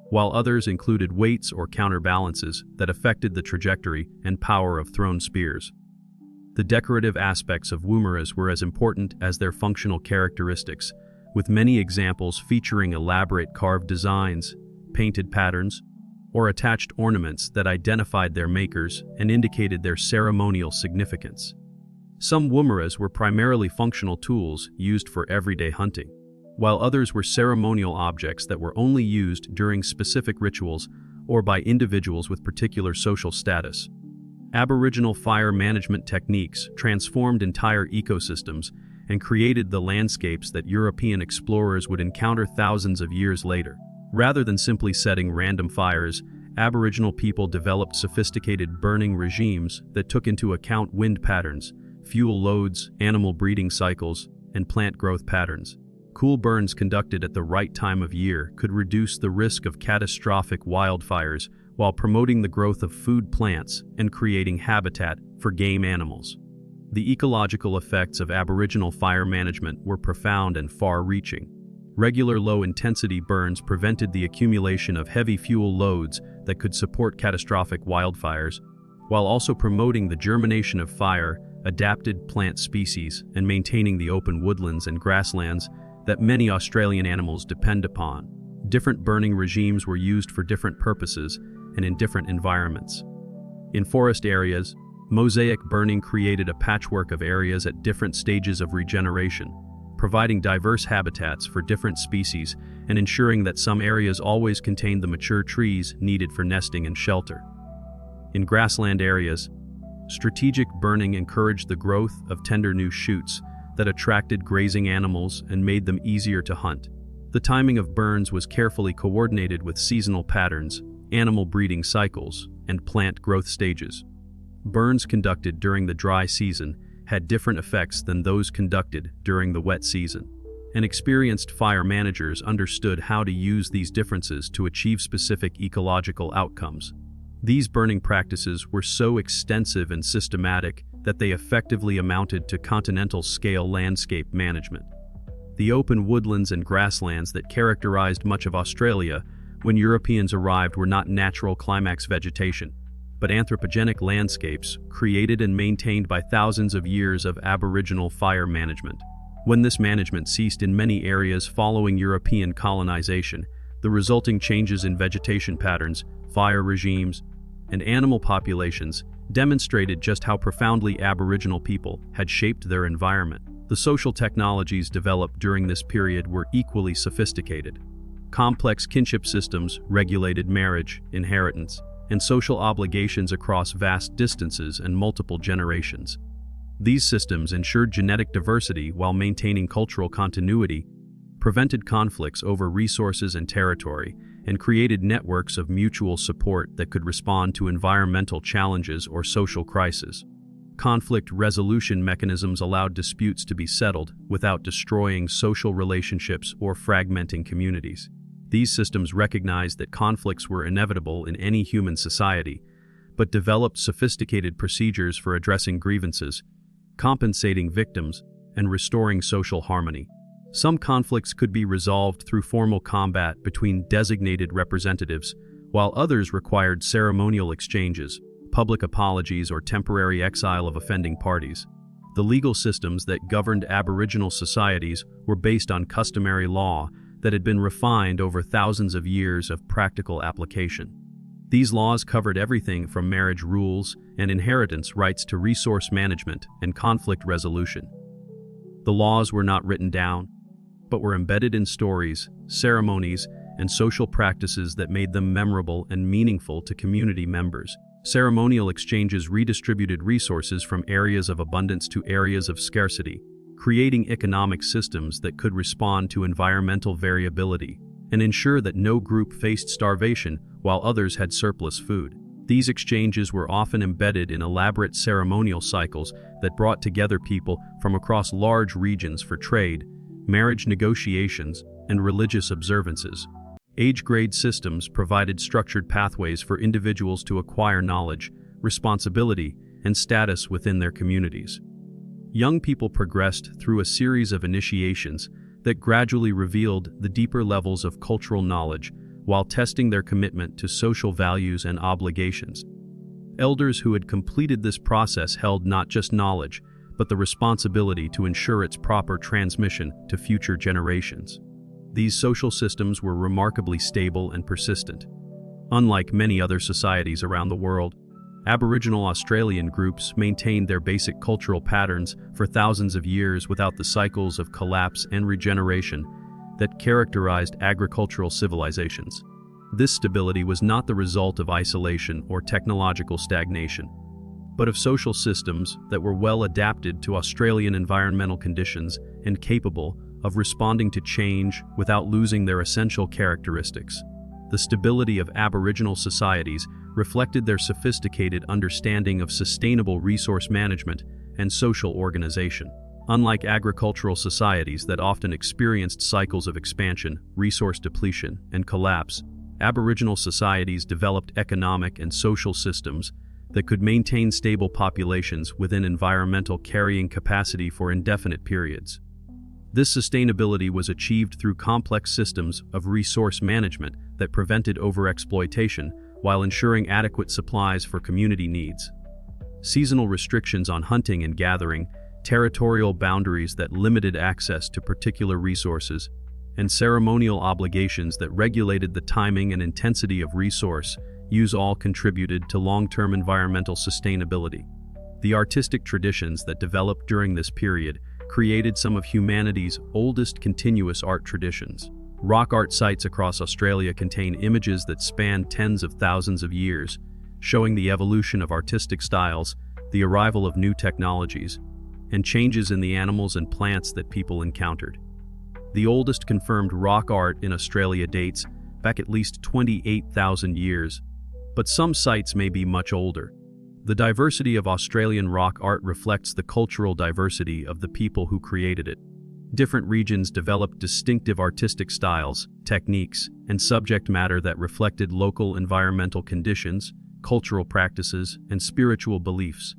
while others included weights or counterbalances that affected the trajectory and power of thrown spears. The decorative aspects of woomeras were as important as their functional characteristics, with many examples featuring elaborate carved designs, painted patterns, or attached ornaments that identified their makers and indicated their ceremonial significance. Some woomeras were primarily functional tools used for everyday hunting, while others were ceremonial objects that were only used during specific rituals or by individuals with particular social status. Aboriginal fire management techniques transformed entire ecosystems and created the landscapes that European explorers would encounter thousands of years later. Rather than simply setting random fires, Aboriginal people developed sophisticated burning regimes that took into account wind patterns, fuel loads, animal breeding cycles, and plant growth patterns. Cool burns conducted at the right time of year could reduce the risk of catastrophic wildfires while promoting the growth of food plants and creating habitat for game animals. The ecological effects of Aboriginal fire management were profound and far-reaching. Regular low-intensity burns prevented the accumulation of heavy fuel loads that could support catastrophic wildfires, while also promoting the germination of fire, adapted plant species, and maintaining the open woodlands and grasslands that many Australian animals depend upon. Different burning regimes were used for different purposes and in different environments. In forest areas, Mosaic burning created a patchwork of areas at different stages of regeneration, providing diverse habitats for different species and ensuring that some areas always contained the mature trees needed for nesting and shelter. In grassland areas, strategic burning encouraged the growth of tender new shoots that attracted grazing animals and made them easier to hunt. The timing of burns was carefully coordinated with seasonal patterns, animal breeding cycles, and plant growth stages. Burns conducted during the dry season had different effects than those conducted during the wet season, and experienced fire managers understood how to use these differences to achieve specific ecological outcomes. These burning practices were so extensive and systematic that they effectively amounted to continental-scale landscape management. The open woodlands and grasslands that characterized much of Australia when Europeans arrived were not natural climax vegetation, but anthropogenic landscapes created and maintained by thousands of years of Aboriginal fire management. When this management ceased in many areas following European colonization, the resulting changes in vegetation patterns, fire regimes, and animal populations demonstrated just how profoundly Aboriginal people had shaped their environment. The social technologies developed during this period were equally sophisticated. Complex kinship systems regulated marriage, inheritance, and social obligations across vast distances and multiple generations. These systems ensured genetic diversity while maintaining cultural continuity, prevented conflicts over resources and territory, and created networks of mutual support that could respond to environmental challenges or social crises. Conflict resolution mechanisms allowed disputes to be settled without destroying social relationships or fragmenting communities. These systems recognized that conflicts were inevitable in any human society, but developed sophisticated procedures for addressing grievances, compensating victims, and restoring social harmony. Some conflicts could be resolved through formal combat between designated representatives, while others required ceremonial exchanges, public apologies, or temporary exile of offending parties. The legal systems that governed Aboriginal societies were based on customary law that had been refined over thousands of years of practical application. These laws covered everything from marriage rules and inheritance rights to resource management and conflict resolution. The laws were not written down, but were embedded in stories, ceremonies, and social practices that made them memorable and meaningful to community members. Ceremonial exchanges redistributed resources from areas of abundance to areas of scarcity, creating economic systems that could respond to environmental variability and ensure that no group faced starvation while others had surplus food. These exchanges were often embedded in elaborate ceremonial cycles that brought together people from across large regions for trade, marriage negotiations, and religious observances. Age-grade systems provided structured pathways for individuals to acquire knowledge, responsibility, and status within their communities. Young people progressed through a series of initiations that gradually revealed the deeper levels of cultural knowledge while testing their commitment to social values and obligations. Elders who had completed this process held not just knowledge, but the responsibility to ensure its proper transmission to future generations. These social systems were remarkably stable and persistent. Unlike many other societies around the world, Aboriginal Australian groups maintained their basic cultural patterns for thousands of years without the cycles of collapse and regeneration that characterized agricultural civilizations. This stability was not the result of isolation or technological stagnation, but of social systems that were well adapted to Australian environmental conditions and capable of responding to change without losing their essential characteristics. The stability of Aboriginal societies reflected their sophisticated understanding of sustainable resource management and social organization. Unlike agricultural societies that often experienced cycles of expansion, resource depletion, and collapse, Aboriginal societies developed economic and social systems that could maintain stable populations within environmental carrying capacity for indefinite periods. This sustainability was achieved through complex systems of resource management that prevented overexploitation while ensuring adequate supplies for community needs. Seasonal restrictions on hunting and gathering, territorial boundaries that limited access to particular resources, and ceremonial obligations that regulated the timing and intensity of resource use all contributed to long-term environmental sustainability. The artistic traditions that developed during this period created some of humanity's oldest continuous art traditions. Rock art sites across Australia contain images that span tens of thousands of years, showing the evolution of artistic styles, the arrival of new technologies, and changes in the animals and plants that people encountered. The oldest confirmed rock art in Australia dates back at least 28,000 years, but some sites may be much older. The diversity of Australian rock art reflects the cultural diversity of the people who created it. Different regions developed distinctive artistic styles, techniques, and subject matter that reflected local environmental conditions, cultural practices, and spiritual beliefs.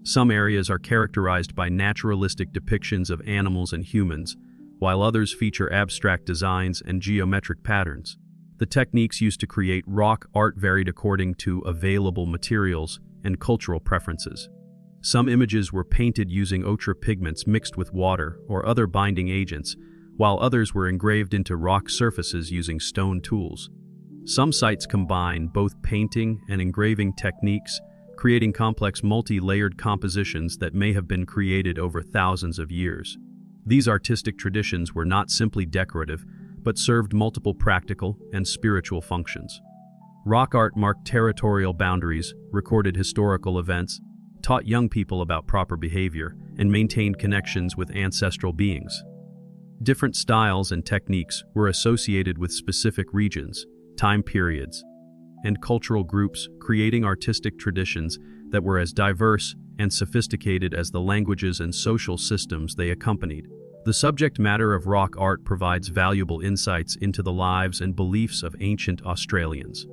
Some areas are characterized by naturalistic depictions of animals and humans, while others feature abstract designs and geometric patterns. The techniques used to create rock art varied according to available materials and cultural preferences. Some images were painted using ochre pigments mixed with water or other binding agents, while others were engraved into rock surfaces using stone tools. Some sites combine both painting and engraving techniques, creating complex multi-layered compositions that may have been created over thousands of years. These artistic traditions were not simply decorative, but served multiple practical and spiritual functions. Rock art marked territorial boundaries, recorded historical events, taught young people about proper behavior, and maintained connections with ancestral beings. Different styles and techniques were associated with specific regions, time periods, and cultural groups, creating artistic traditions that were as diverse and sophisticated as the languages and social systems they accompanied. The subject matter of rock art provides valuable insights into the lives and beliefs of ancient Australians.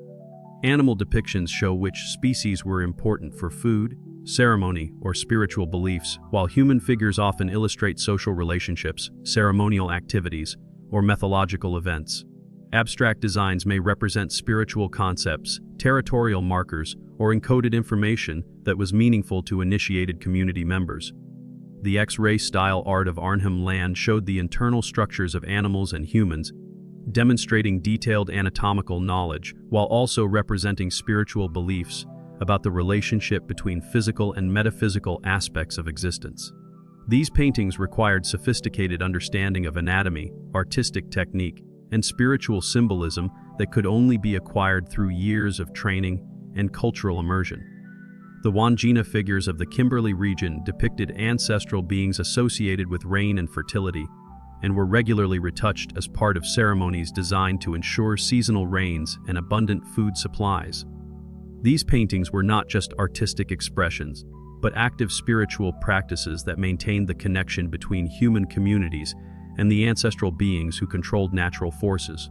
Animal depictions show which species were important for food, ceremony, or spiritual beliefs, while human figures often illustrate social relationships, ceremonial activities, or mythological events. Abstract designs may represent spiritual concepts, territorial markers, or encoded information that was meaningful to initiated community members. The X-ray style art of Arnhem Land showed the internal structures of animals and humans, demonstrating detailed anatomical knowledge while also representing spiritual beliefs about the relationship between physical and metaphysical aspects of existence. These paintings required sophisticated understanding of anatomy, artistic technique, and spiritual symbolism that could only be acquired through years of training and cultural immersion. The Wandjina figures of the Kimberley region depicted ancestral beings associated with rain and fertility, and were regularly retouched as part of ceremonies designed to ensure seasonal rains and abundant food supplies. These paintings were not just artistic expressions, but active spiritual practices that maintained the connection between human communities and the ancestral beings who controlled natural forces.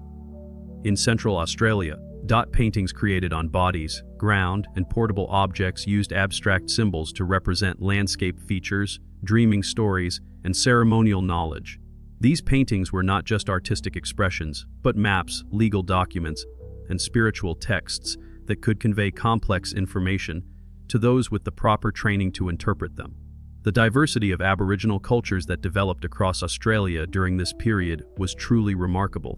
In Central Australia, dot paintings created on bodies, ground, and portable objects used abstract symbols to represent landscape features, dreaming stories, and ceremonial knowledge. These paintings were not just artistic expressions, but maps, legal documents, and spiritual texts that could convey complex information to those with the proper training to interpret them. The diversity of Aboriginal cultures that developed across Australia during this period was truly remarkable.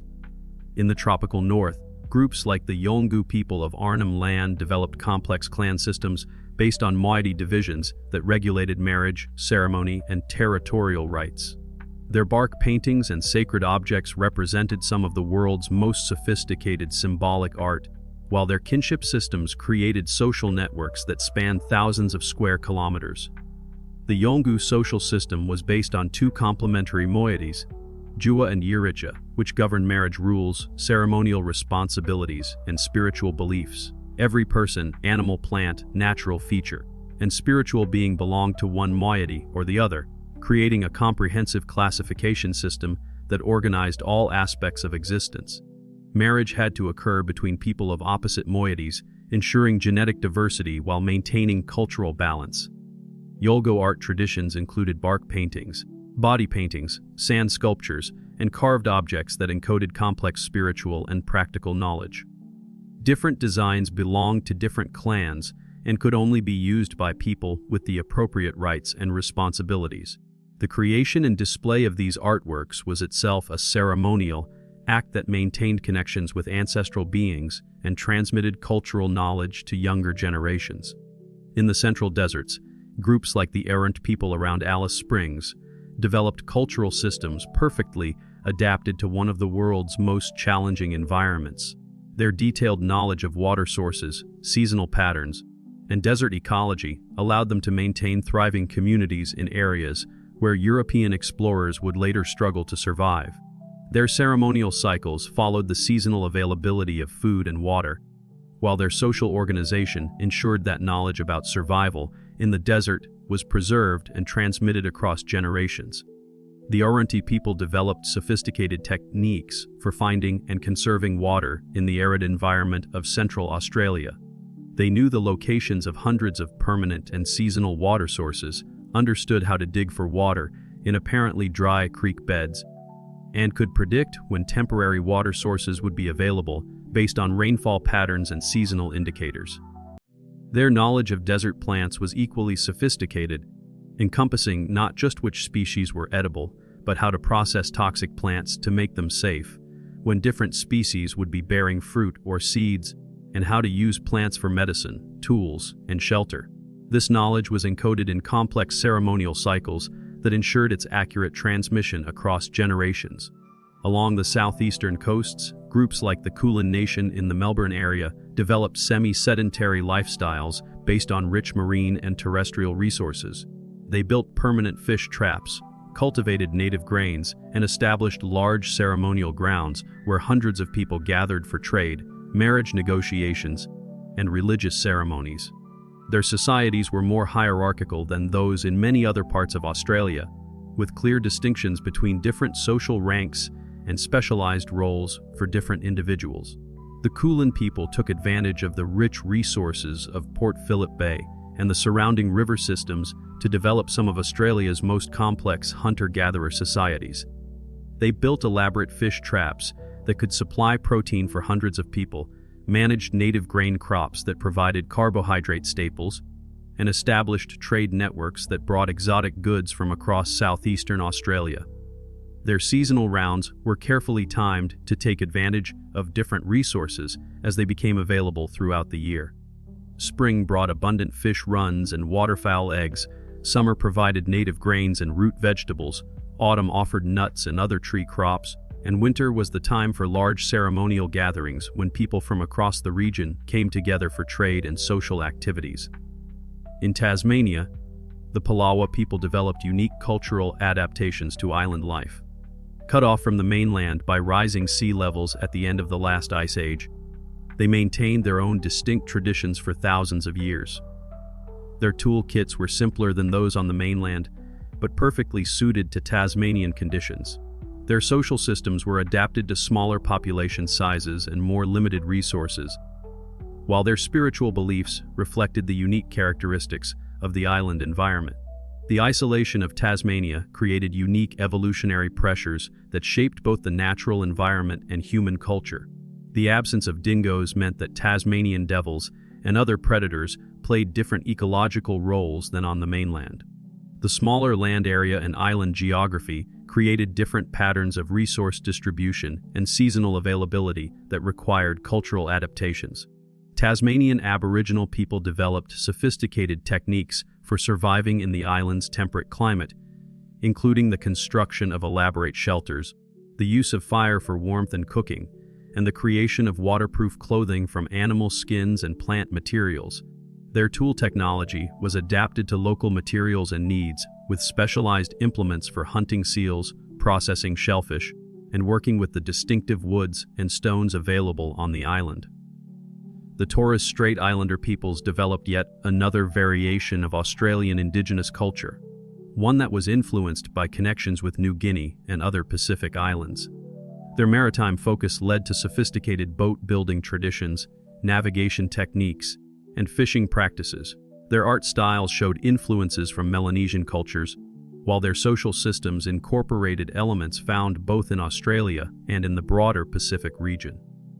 In the tropical north, groups like the Yolngu people of Arnhem Land developed complex clan systems based on moiety divisions that regulated marriage, ceremony, and territorial rights. Their bark paintings and sacred objects represented some of the world's most sophisticated symbolic art, while their kinship systems created social networks that spanned thousands of square kilometers. The Yolngu social system was based on two complementary moieties, Jua and Yirritja, which governed marriage rules, ceremonial responsibilities, and spiritual beliefs. Every person, animal, plant, natural feature, and spiritual being belonged to one moiety or the other, creating a comprehensive classification system that organized all aspects of existence. Marriage had to occur between people of opposite moieties, ensuring genetic diversity while maintaining cultural balance. Yolngu art traditions included bark paintings, body paintings, sand sculptures, and carved objects that encoded complex spiritual and practical knowledge. Different designs belonged to different clans and could only be used by people with the appropriate rights and responsibilities. The creation and display of these artworks was itself a ceremonial act that maintained connections with ancestral beings and transmitted cultural knowledge to younger generations. In the central deserts, groups like the errant people around Alice Springs developed cultural systems perfectly adapted to one of the world's most challenging environments. Their detailed knowledge of water sources, seasonal patterns, and desert ecology allowed them to maintain thriving communities in areas where European explorers would later struggle to survive. Their ceremonial cycles followed the seasonal availability of food and water, while their social organization ensured that knowledge about survival in the desert was preserved and transmitted across generations. The Oronti people developed sophisticated techniques for finding and conserving water in the arid environment of Central Australia. They knew the locations of hundreds of permanent and seasonal water sources, understood how to dig for water in apparently dry creek beds, and could predict when temporary water sources would be available based on rainfall patterns and seasonal indicators. Their knowledge of desert plants was equally sophisticated, encompassing not just which species were edible, but how to process toxic plants to make them safe, when different species would be bearing fruit or seeds, and how to use plants for medicine, tools, and shelter. This knowledge was encoded in complex ceremonial cycles that ensured its accurate transmission across generations. Along the southeastern coasts, groups like the Kulin Nation in the Melbourne area developed semi-sedentary lifestyles based on rich marine and terrestrial resources. They built permanent fish traps, cultivated native grains, and established large ceremonial grounds where hundreds of people gathered for trade, marriage negotiations, and religious ceremonies. Their societies were more hierarchical than those in many other parts of Australia, with clear distinctions between different social ranks and specialized roles for different individuals. The Kulin people took advantage of the rich resources of Port Phillip Bay and the surrounding river systems to develop some of Australia's most complex hunter-gatherer societies. They built elaborate fish traps that could supply protein for hundreds of people, managed native grain crops that provided carbohydrate staples, and established trade networks that brought exotic goods from across southeastern Australia. Their seasonal rounds were carefully timed to take advantage of different resources as they became available throughout the year. Spring brought abundant fish runs and waterfowl eggs, summer provided native grains and root vegetables, autumn offered nuts and other tree crops, and winter was the time for large ceremonial gatherings when people from across the region came together for trade and social activities. In Tasmania, the Palawa people developed unique cultural adaptations to island life. Cut off from the mainland by rising sea levels at the end of the last ice age, they maintained their own distinct traditions for thousands of years. Their toolkits were simpler than those on the mainland, but perfectly suited to Tasmanian conditions. Their social systems were adapted to smaller population sizes and more limited resources, while their spiritual beliefs reflected the unique characteristics of the island environment. The isolation of Tasmania created unique evolutionary pressures that shaped both the natural environment and human culture. The absence of dingoes meant that Tasmanian devils and other predators played different ecological roles than on the mainland. The smaller land area and island geography created different patterns of resource distribution and seasonal availability that required cultural adaptations. Tasmanian Aboriginal people developed sophisticated techniques for surviving in the island's temperate climate, including the construction of elaborate shelters, the use of fire for warmth and cooking, and the creation of waterproof clothing from animal skins and plant materials. Their tool technology was adapted to local materials and needs, with specialized implements for hunting seals, processing shellfish, and working with the distinctive woods and stones available on the island. The Torres Strait Islander peoples developed yet another variation of Australian Indigenous culture, one that was influenced by connections with New Guinea and other Pacific islands. Their maritime focus led to sophisticated boat-building traditions, navigation techniques, and fishing practices. Their art styles showed influences from Melanesian cultures, while their social systems incorporated elements found both in Australia and in the broader Pacific region.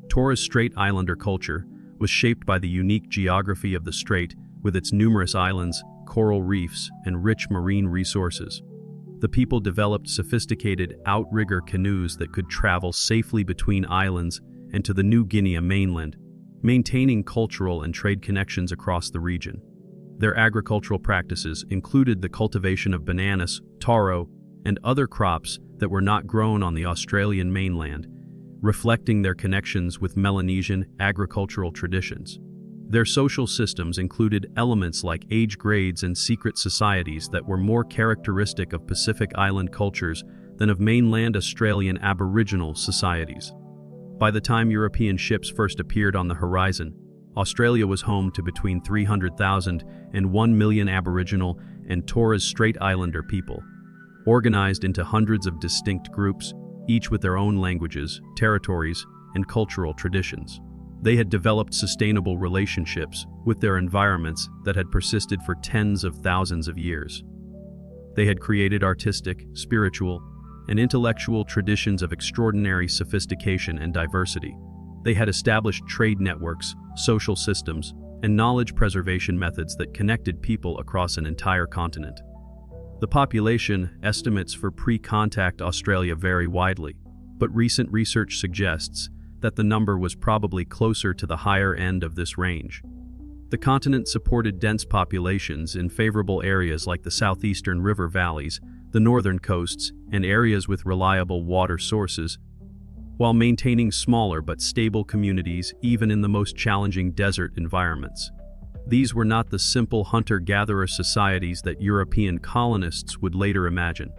Torres Strait Islander culture was shaped by the unique geography of the strait, with its numerous islands, coral reefs, and rich marine resources. The people developed sophisticated outrigger canoes that could travel safely between islands and to the New Guinea mainland, maintaining cultural and trade connections across the region. Their agricultural practices included the cultivation of bananas, taro, and other crops that were not grown on the Australian mainland, reflecting their connections with Melanesian agricultural traditions. Their social systems included elements like age grades and secret societies that were more characteristic of Pacific Island cultures than of mainland Australian Aboriginal societies. By the time European ships first appeared on the horizon, Australia was home to between 300,000 and 1 million Aboriginal and Torres Strait Islander people, organized into hundreds of distinct groups, each with their own languages, territories, and cultural traditions. They had developed sustainable relationships with their environments that had persisted for tens of thousands of years. They had created artistic, spiritual, and intellectual traditions of extraordinary sophistication and diversity. They had established trade networks, social systems, and knowledge preservation methods that connected people across an entire continent. The population estimates for pre-contact Australia vary widely, but recent research suggests that the number was probably closer to the higher end of this range. The continent supported dense populations in favorable areas like the southeastern river valleys, the northern coasts, and areas with reliable water sources, while maintaining smaller but stable communities even in the most challenging desert environments. These were not the simple hunter-gatherer societies that European colonists would later imagine,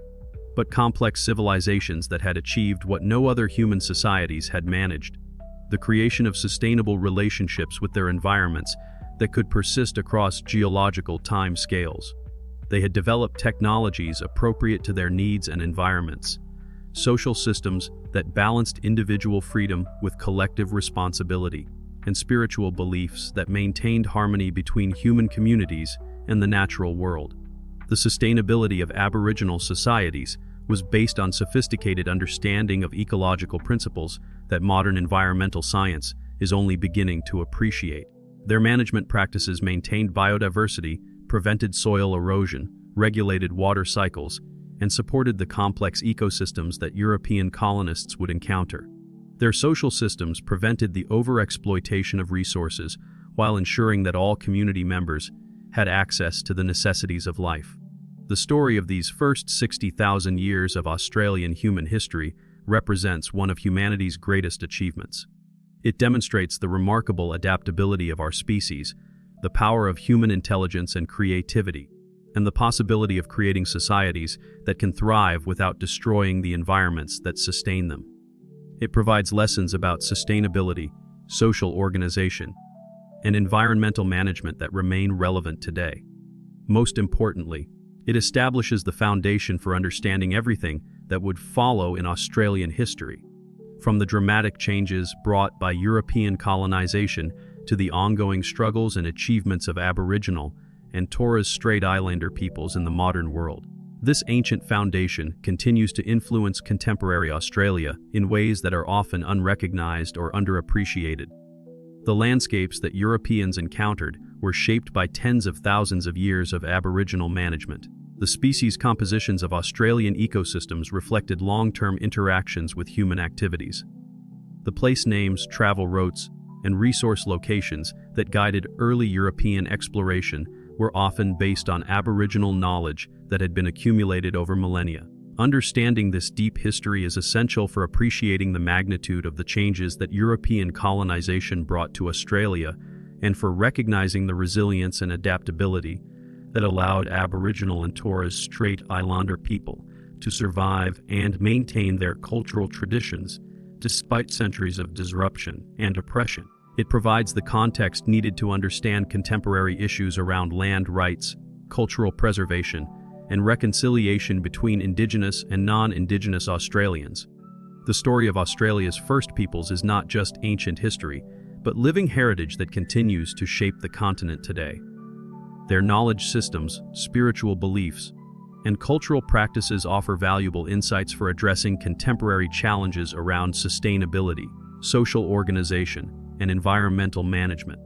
but complex civilizations that had achieved what no other human societies had managed: the creation of sustainable relationships with their environments that could persist across geological time scales. They had developed technologies appropriate to their needs and environments, social systems that balanced individual freedom with collective responsibility, and spiritual beliefs that maintained harmony between human communities and the natural world. The sustainability of Aboriginal societies was based on sophisticated understanding of ecological principles that modern environmental science is only beginning to appreciate. Their management practices maintained biodiversity, prevented soil erosion, regulated water cycles, and supported the complex ecosystems that European colonists would encounter. Their social systems prevented the overexploitation of resources while ensuring that all community members had access to the necessities of life. The story of these first 60,000 years of Australian human history represents one of humanity's greatest achievements. It demonstrates the remarkable adaptability of our species, the power of human intelligence and creativity, and the possibility of creating societies that can thrive without destroying the environments that sustain them. It provides lessons about sustainability, social organization, and environmental management that remain relevant today. Most importantly, it establishes the foundation for understanding everything that would follow in Australian history, from the dramatic changes brought by European colonization to the ongoing struggles and achievements of Aboriginal and Torres Strait Islander peoples in the modern world. This ancient foundation continues to influence contemporary Australia in ways that are often unrecognized or underappreciated. The landscapes that Europeans encountered were shaped by tens of thousands of years of Aboriginal management. The species compositions of Australian ecosystems reflected long-term interactions with human activities. The place names, travel routes, and resource locations that guided early European exploration were often based on Aboriginal knowledge that had been accumulated over millennia. Understanding this deep history is essential for appreciating the magnitude of the changes that European colonization brought to Australia and for recognizing the resilience and adaptability that allowed Aboriginal and Torres Strait Islander people to survive and maintain their cultural traditions despite centuries of disruption and oppression. It provides the context needed to understand contemporary issues around land rights, cultural preservation, and reconciliation between Indigenous and non-Indigenous Australians. The story of Australia's first peoples is not just ancient history, but living heritage that continues to shape the continent today. Their knowledge systems, spiritual beliefs, and cultural practices offer valuable insights for addressing contemporary challenges around sustainability, social organization, and environmental management.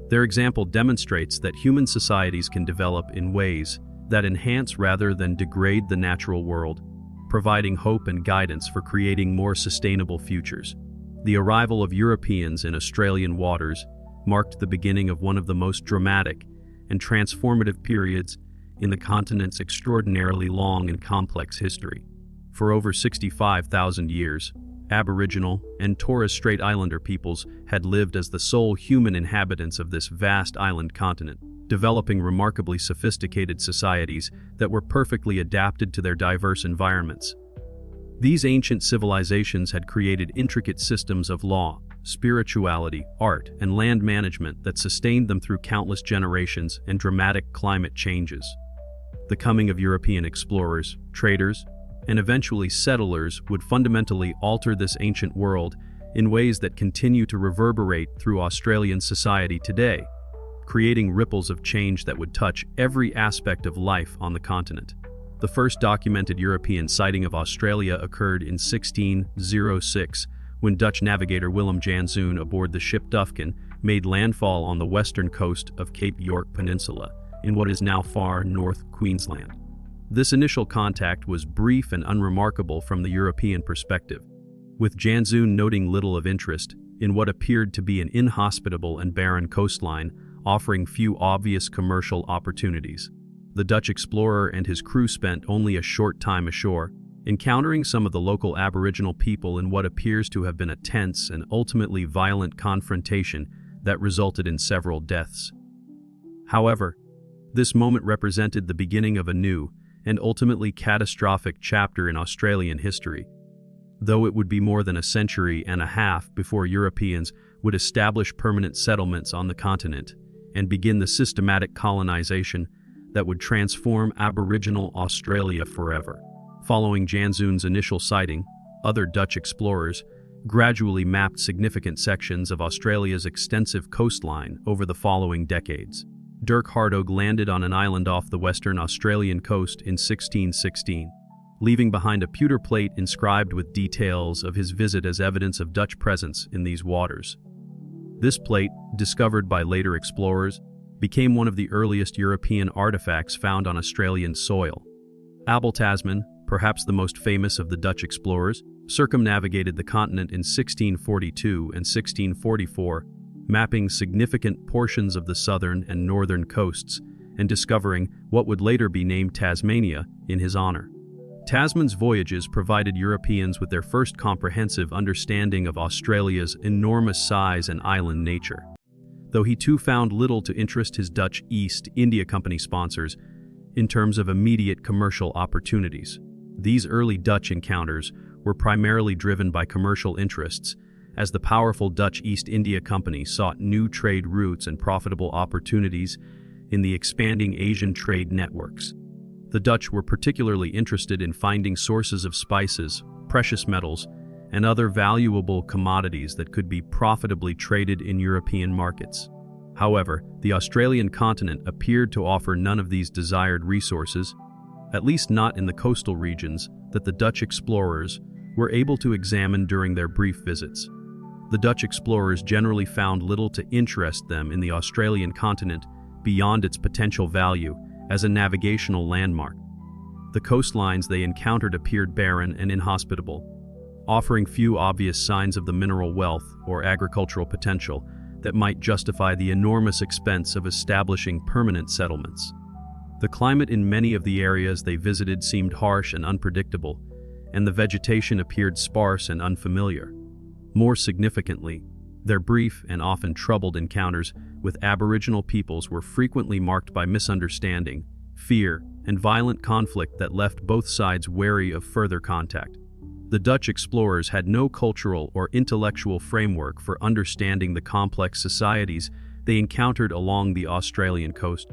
Their example demonstrates that human societies can develop in ways that enhance rather than degrade the natural world, providing hope and guidance for creating more sustainable futures. The arrival of Europeans in Australian waters marked the beginning of one of the most dramatic and transformative periods in the continent's extraordinarily long and complex history. For over 65,000 years, Aboriginal and Torres Strait Islander peoples had lived as the sole human inhabitants of this vast island continent, developing remarkably sophisticated societies that were perfectly adapted to their diverse environments. These ancient civilizations had created intricate systems of law, spirituality, art, and land management that sustained them through countless generations and dramatic climate changes. The coming of European explorers, traders, and eventually settlers would fundamentally alter this ancient world in ways that continue to reverberate through Australian society today, creating ripples of change that would touch every aspect of life on the continent. The first documented European sighting of Australia occurred in 1606, when Dutch navigator Willem Janszoon aboard the ship Dufferin made landfall on the western coast of Cape York Peninsula, in what is now far north Queensland. This initial contact was brief and unremarkable from the European perspective, with Janszoon noting little of interest in what appeared to be an inhospitable and barren coastline offering few obvious commercial opportunities. The Dutch explorer and his crew spent only a short time ashore, encountering some of the local Aboriginal people in what appears to have been a tense and ultimately violent confrontation that resulted in several deaths. However, this moment represented the beginning of a new and ultimately catastrophic chapter in Australian history, though it would be more than a century and a half before Europeans would establish permanent settlements on the continent and begin the systematic colonization that would transform Aboriginal Australia forever. Following Janszoon's initial sighting, other Dutch explorers gradually mapped significant sections of Australia's extensive coastline over the following decades. Dirk Hartog landed on an island off the western Australian coast in 1616, leaving behind a pewter plate inscribed with details of his visit as evidence of Dutch presence in these waters. This plate, discovered by later explorers, became one of the earliest European artifacts found on Australian soil. Abel Tasman, perhaps the most famous of the Dutch explorers, circumnavigated the continent in 1642 and 1644, mapping significant portions of the southern and northern coasts and discovering what would later be named Tasmania in his honor. Tasman's voyages provided Europeans with their first comprehensive understanding of Australia's enormous size and island nature. Though he too found little to interest his Dutch East India Company sponsors in terms of immediate commercial opportunities. These early Dutch encounters were primarily driven by commercial interests, as the powerful Dutch East India Company sought new trade routes and profitable opportunities in the expanding Asian trade networks. The Dutch were particularly interested in finding sources of spices, precious metals, and other valuable commodities that could be profitably traded in European markets. However, the Australian continent appeared to offer none of these desired resources, at least not in the coastal regions that the Dutch explorers were able to examine during their brief visits. The Dutch explorers generally found little to interest them in the Australian continent beyond its potential value as a navigational landmark. The coastlines they encountered appeared barren and inhospitable, offering few obvious signs of the mineral wealth or agricultural potential that might justify the enormous expense of establishing permanent settlements. The climate in many of the areas they visited seemed harsh and unpredictable, and the vegetation appeared sparse and unfamiliar. More significantly, their brief and often troubled encounters with Aboriginal peoples were frequently marked by misunderstanding, fear, and violent conflict that left both sides wary of further contact. The Dutch explorers had no cultural or intellectual framework for understanding the complex societies they encountered along the Australian coast.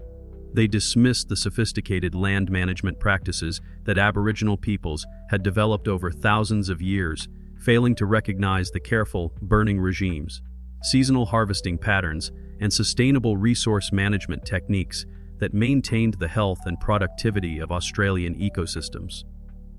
They dismissed the sophisticated land management practices that Aboriginal peoples had developed over thousands of years, failing to recognize the careful, burning regimes, seasonal harvesting patterns, and sustainable resource management techniques that maintained the health and productivity of Australian ecosystems.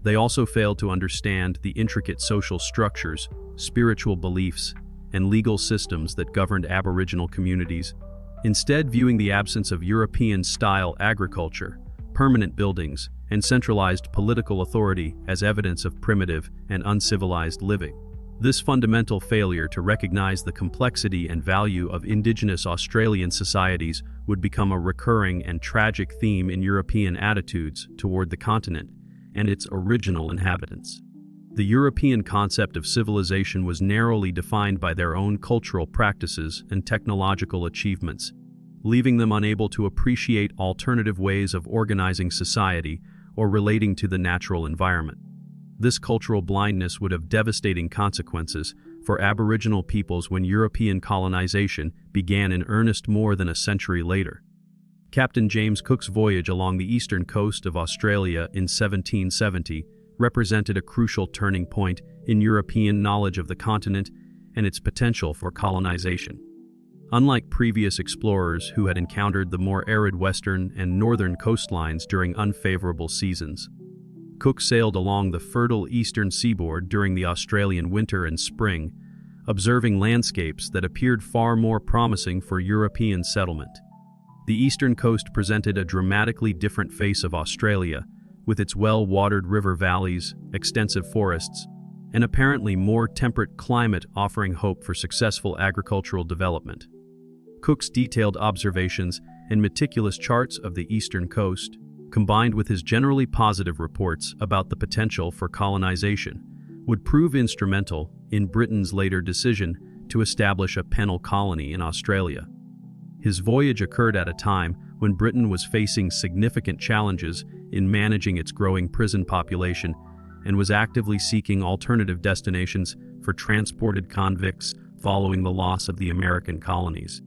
They also failed to understand the intricate social structures, spiritual beliefs, and legal systems that governed Aboriginal communities, instead viewing the absence of European-style agriculture, permanent buildings, and centralized political authority as evidence of primitive and uncivilized living. This fundamental failure to recognize the complexity and value of Indigenous Australian societies would become a recurring and tragic theme in European attitudes toward the continent and its original inhabitants. The European concept of civilization was narrowly defined by their own cultural practices and technological achievements, leaving them unable to appreciate alternative ways of organizing society or relating to the natural environment. This cultural blindness would have devastating consequences for Aboriginal peoples when European colonization began in earnest more than a century later. Captain James Cook's voyage along the eastern coast of Australia in 1770 represented a crucial turning point in European knowledge of the continent and its potential for colonization. Unlike previous explorers who had encountered the more arid western and northern coastlines during unfavorable seasons, Cook sailed along the fertile eastern seaboard during the Australian winter and spring, observing landscapes that appeared far more promising for European settlement. The eastern coast presented a dramatically different face of Australia, with its well-watered river valleys, extensive forests, and apparently more temperate climate offering hope for successful agricultural development. Cook's detailed observations and meticulous charts of the eastern coast, combined with his generally positive reports about the potential for colonization, would prove instrumental in Britain's later decision to establish a penal colony in Australia. His voyage occurred at a time when Britain was facing significant challenges in managing its growing prison population and was actively seeking alternative destinations for transported convicts following the loss of the American colonies.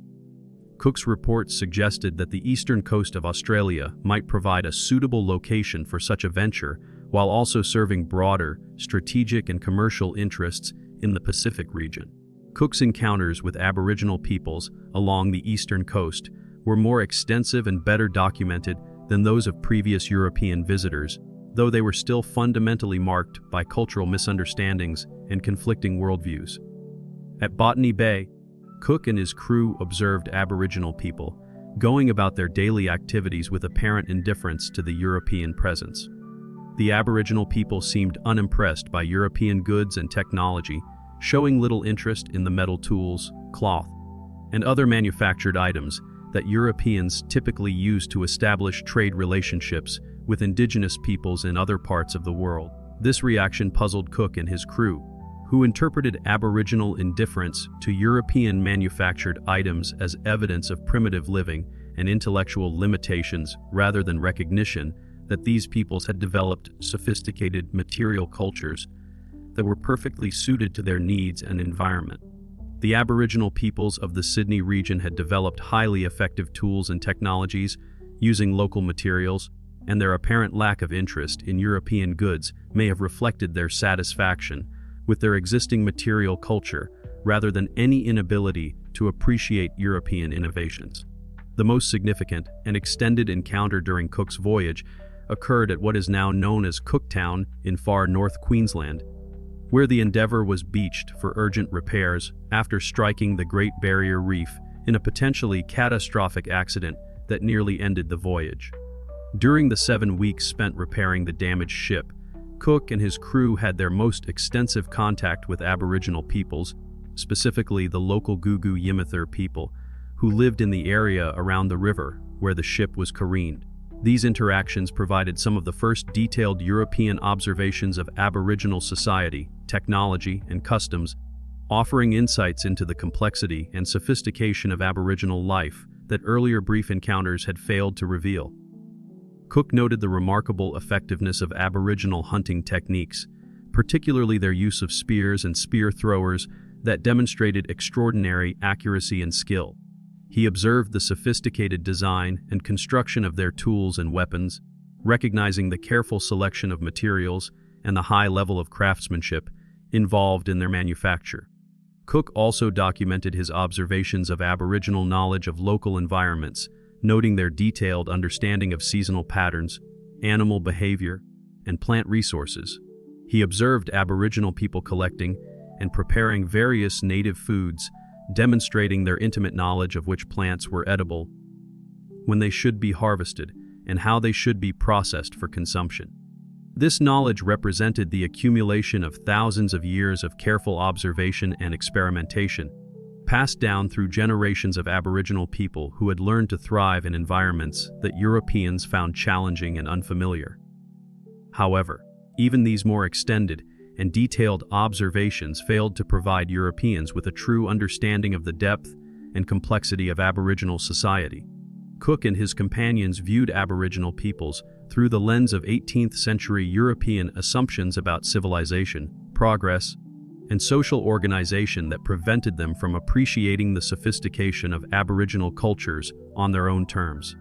Cook's reports suggested that the eastern coast of Australia might provide a suitable location for such a venture, while also serving broader, strategic and commercial interests in the Pacific region. Cook's encounters with Aboriginal peoples along the eastern coast were more extensive and better documented than those of previous European visitors, though they were still fundamentally marked by cultural misunderstandings and conflicting worldviews. At Botany Bay, Cook and his crew observed Aboriginal people going about their daily activities with apparent indifference to the European presence. The Aboriginal people seemed unimpressed by European goods and technology, showing little interest in the metal tools, cloth, and other manufactured items that Europeans typically use to establish trade relationships with indigenous peoples in other parts of the world. This reaction puzzled Cook and his crew, who interpreted Aboriginal indifference to European manufactured items as evidence of primitive living and intellectual limitations rather than recognition that these peoples had developed sophisticated material cultures that were perfectly suited to their needs and environment. The Aboriginal peoples of the Sydney region had developed highly effective tools and technologies using local materials, and their apparent lack of interest in European goods may have reflected their satisfaction with their existing material culture rather than any inability to appreciate European innovations. The most significant and extended encounter during Cook's voyage occurred at what is now known as Cooktown in far north Queensland, where the Endeavour was beached for urgent repairs after striking the Great Barrier Reef in a potentially catastrophic accident that nearly ended the voyage. During the 7 weeks spent repairing the damaged ship, Cook and his crew had their most extensive contact with Aboriginal peoples, specifically the local Gugu Yimithirr people, who lived in the area around the river where the ship was careened. These interactions provided some of the first detailed European observations of Aboriginal society, technology, and customs, offering insights into the complexity and sophistication of Aboriginal life that earlier brief encounters had failed to reveal. Cook noted the remarkable effectiveness of Aboriginal hunting techniques, particularly their use of spears and spear throwers that demonstrated extraordinary accuracy and skill. He observed the sophisticated design and construction of their tools and weapons, recognizing the careful selection of materials and the high level of craftsmanship involved in their manufacture. Cook also documented his observations of Aboriginal knowledge of local environments, noting their detailed understanding of seasonal patterns, animal behavior, and plant resources. He observed Aboriginal people collecting and preparing various native foods, demonstrating their intimate knowledge of which plants were edible, when they should be harvested, and how they should be processed for consumption. This knowledge represented the accumulation of thousands of years of careful observation and experimentation, passed down through generations of Aboriginal people who had learned to thrive in environments that Europeans found challenging and unfamiliar. However, even these more extended and detailed observations failed to provide Europeans with a true understanding of the depth and complexity of Aboriginal society. Cook and his companions viewed Aboriginal peoples through the lens of 18th-century European assumptions about civilization, progress, and social organization that prevented them from appreciating the sophistication of Aboriginal cultures on their own terms.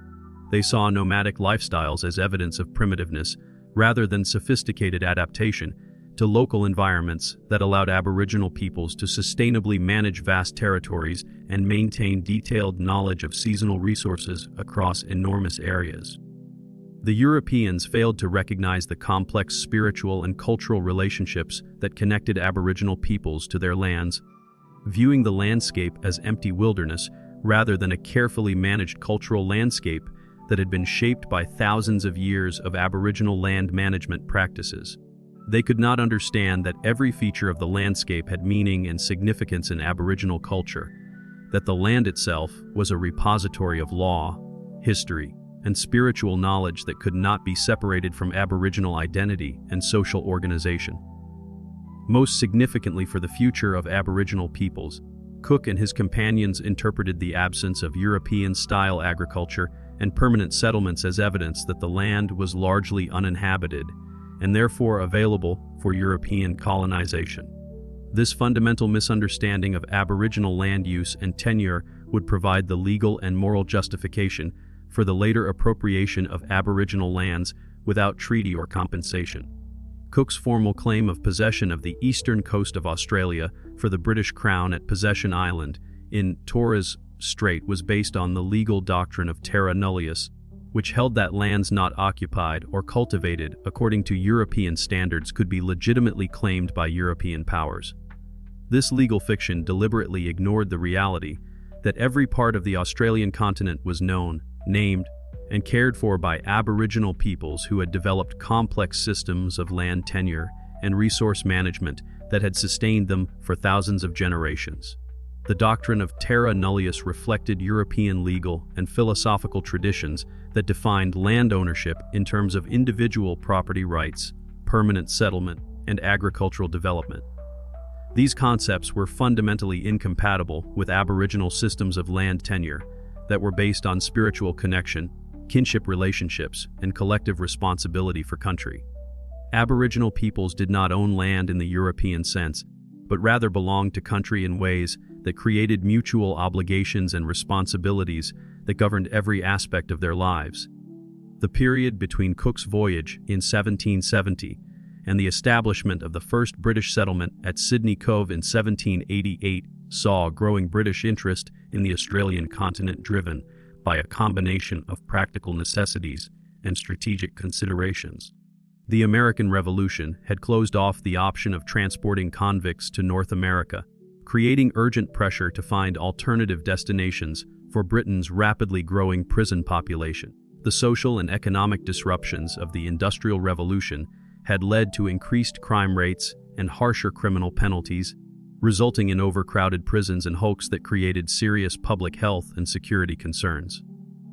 They saw nomadic lifestyles as evidence of primitiveness rather than sophisticated adaptation to local environments that allowed Aboriginal peoples to sustainably manage vast territories and maintain detailed knowledge of seasonal resources across enormous areas. The Europeans failed to recognize the complex spiritual and cultural relationships that connected Aboriginal peoples to their lands, viewing the landscape as empty wilderness rather than a carefully managed cultural landscape that had been shaped by thousands of years of Aboriginal land management practices. They could not understand that every feature of the landscape had meaning and significance in Aboriginal culture, that the land itself was a repository of law, history, and spiritual knowledge that could not be separated from Aboriginal identity and social organization. Most significantly for the future of Aboriginal peoples, Cook and his companions interpreted the absence of European-style agriculture and permanent settlements as evidence that the land was largely uninhabited and therefore available for European colonization. This fundamental misunderstanding of Aboriginal land use and tenure would provide the legal and moral justification for the later appropriation of Aboriginal lands without treaty or compensation. Cook's formal claim of possession of the eastern coast of Australia for the British Crown at Possession Island in Torres Strait was based on the legal doctrine of terra nullius, which held that lands not occupied or cultivated according to European standards could be legitimately claimed by European powers. This legal fiction deliberately ignored the reality that every part of the Australian continent was known, named, and cared for by Aboriginal peoples who had developed complex systems of land tenure and resource management that had sustained them for thousands of generations. The doctrine of terra nullius reflected European legal and philosophical traditions that defined land ownership in terms of individual property rights, permanent settlement, and agricultural development. These concepts were fundamentally incompatible with Aboriginal systems of land tenure that were based on spiritual connection, kinship relationships, and collective responsibility for country. Aboriginal peoples did not own land in the European sense, but rather belonged to country in ways that created mutual obligations and responsibilities that governed every aspect of their lives. The period between Cook's voyage in 1770 and the establishment of the first British settlement at Sydney Cove in 1788 saw growing British interest in the Australian continent driven by a combination of practical necessities and strategic considerations. The American Revolution had closed off the option of transporting convicts to North America, creating urgent pressure to find alternative destinations for Britain's rapidly growing prison population. The social and economic disruptions of the Industrial Revolution had led to increased crime rates and harsher criminal penalties, resulting in overcrowded prisons and hulks that created serious public health and security concerns.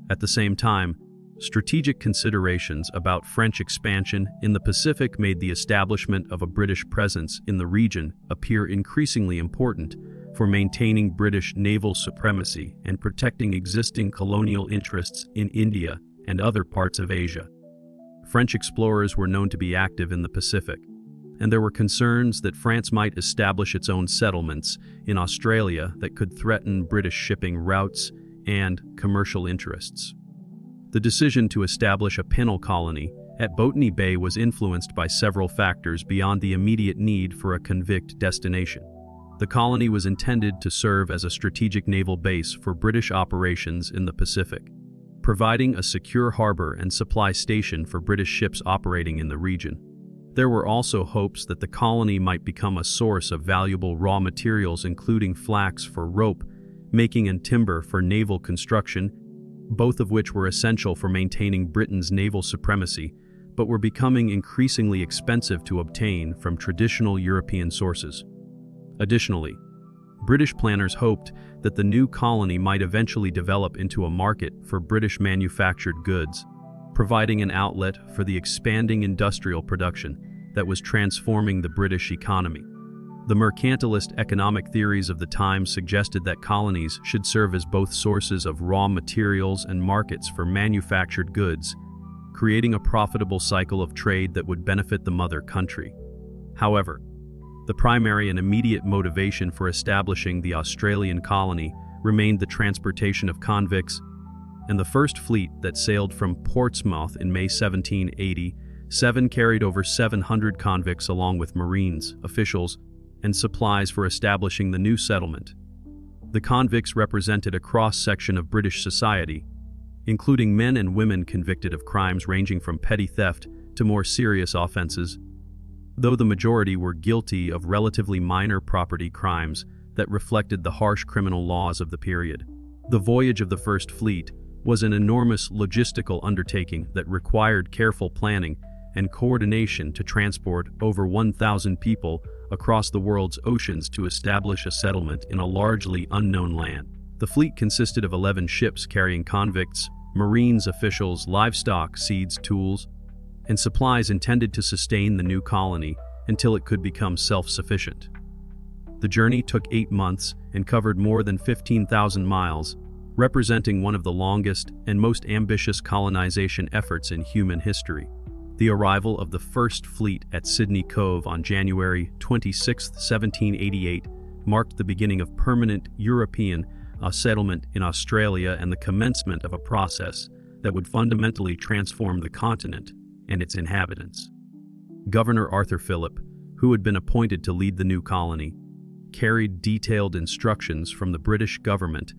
At the same time, strategic considerations about French expansion in the Pacific made the establishment of a British presence in the region appear increasingly important for maintaining British naval supremacy and protecting existing colonial interests in India and other parts of Asia. French explorers were known to be active in the Pacific, and there were concerns that France might establish its own settlements in Australia that could threaten British shipping routes and commercial interests. The decision to establish a penal colony at Botany Bay was influenced by several factors beyond the immediate need for a convict destination. The colony was intended to serve as a strategic naval base for British operations in the Pacific, providing a secure harbor and supply station for British ships operating in the region. There were also hopes that the colony might become a source of valuable raw materials including flax for rope making and timber for naval construction, both of which were essential for maintaining Britain's naval supremacy but were becoming increasingly expensive to obtain from traditional European sources. Additionally, British planners hoped that the new colony might eventually develop into a market for British manufactured goods, providing an outlet for the expanding industrial production that was transforming the British economy. The mercantilist economic theories of the time suggested that colonies should serve as both sources of raw materials and markets for manufactured goods, creating a profitable cycle of trade that would benefit the mother country. However, the primary and immediate motivation for establishing the Australian colony remained the transportation of convicts, and the first fleet that sailed from Portsmouth in May 1787 carried over 700 convicts along with Marines, officials, and supplies for establishing the new settlement. The convicts represented a cross-section of British society, including men and women convicted of crimes ranging from petty theft to more serious offenses, though the majority were guilty of relatively minor property crimes that reflected the harsh criminal laws of the period. The voyage of the First Fleet was an enormous logistical undertaking that required careful planning and coordination to transport over 1,000 people across the world's oceans to establish a settlement in a largely unknown land. The fleet consisted of 11 ships carrying convicts, Marines, officials, livestock, seeds, tools, and supplies intended to sustain the new colony until it could become self-sufficient. The journey took 8 months and covered more than 15,000 miles, representing one of the longest and most ambitious colonization efforts in human history. The arrival of the First Fleet at Sydney Cove on January 26, 1788, marked the beginning of permanent European settlement in Australia and the commencement of a process that would fundamentally transform the continent and its inhabitants. Governor Arthur Phillip, who had been appointed to lead the new colony, carried detailed instructions from the British government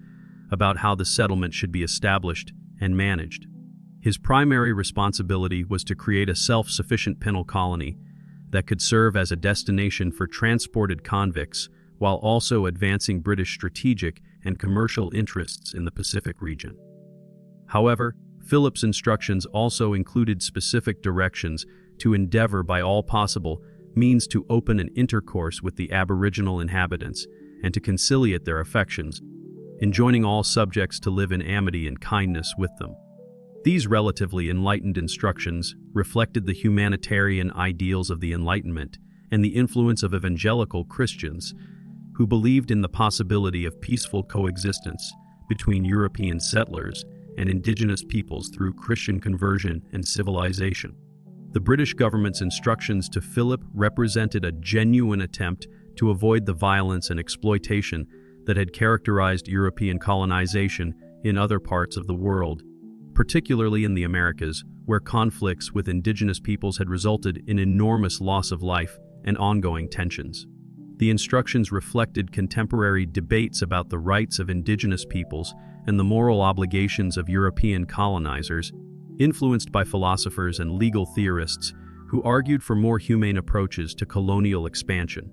about how the settlement should be established and managed. His primary responsibility was to create a self-sufficient penal colony that could serve as a destination for transported convicts while also advancing British strategic and commercial interests in the Pacific region. However, Phillip's instructions also included specific directions to endeavor by all possible means to open an intercourse with the Aboriginal inhabitants and to conciliate their affections, enjoining all subjects to live in amity and kindness with them. These relatively enlightened instructions reflected the humanitarian ideals of the Enlightenment and the influence of evangelical Christians who believed in the possibility of peaceful coexistence between European settlers and indigenous peoples through Christian conversion and civilization. The British government's instructions to Phillip represented a genuine attempt to avoid the violence and exploitation that had characterized European colonization in other parts of the world, particularly in the Americas, where conflicts with indigenous peoples had resulted in enormous loss of life and ongoing tensions. The instructions reflected contemporary debates about the rights of indigenous peoples and the moral obligations of European colonizers, influenced by philosophers and legal theorists who argued for more humane approaches to colonial expansion.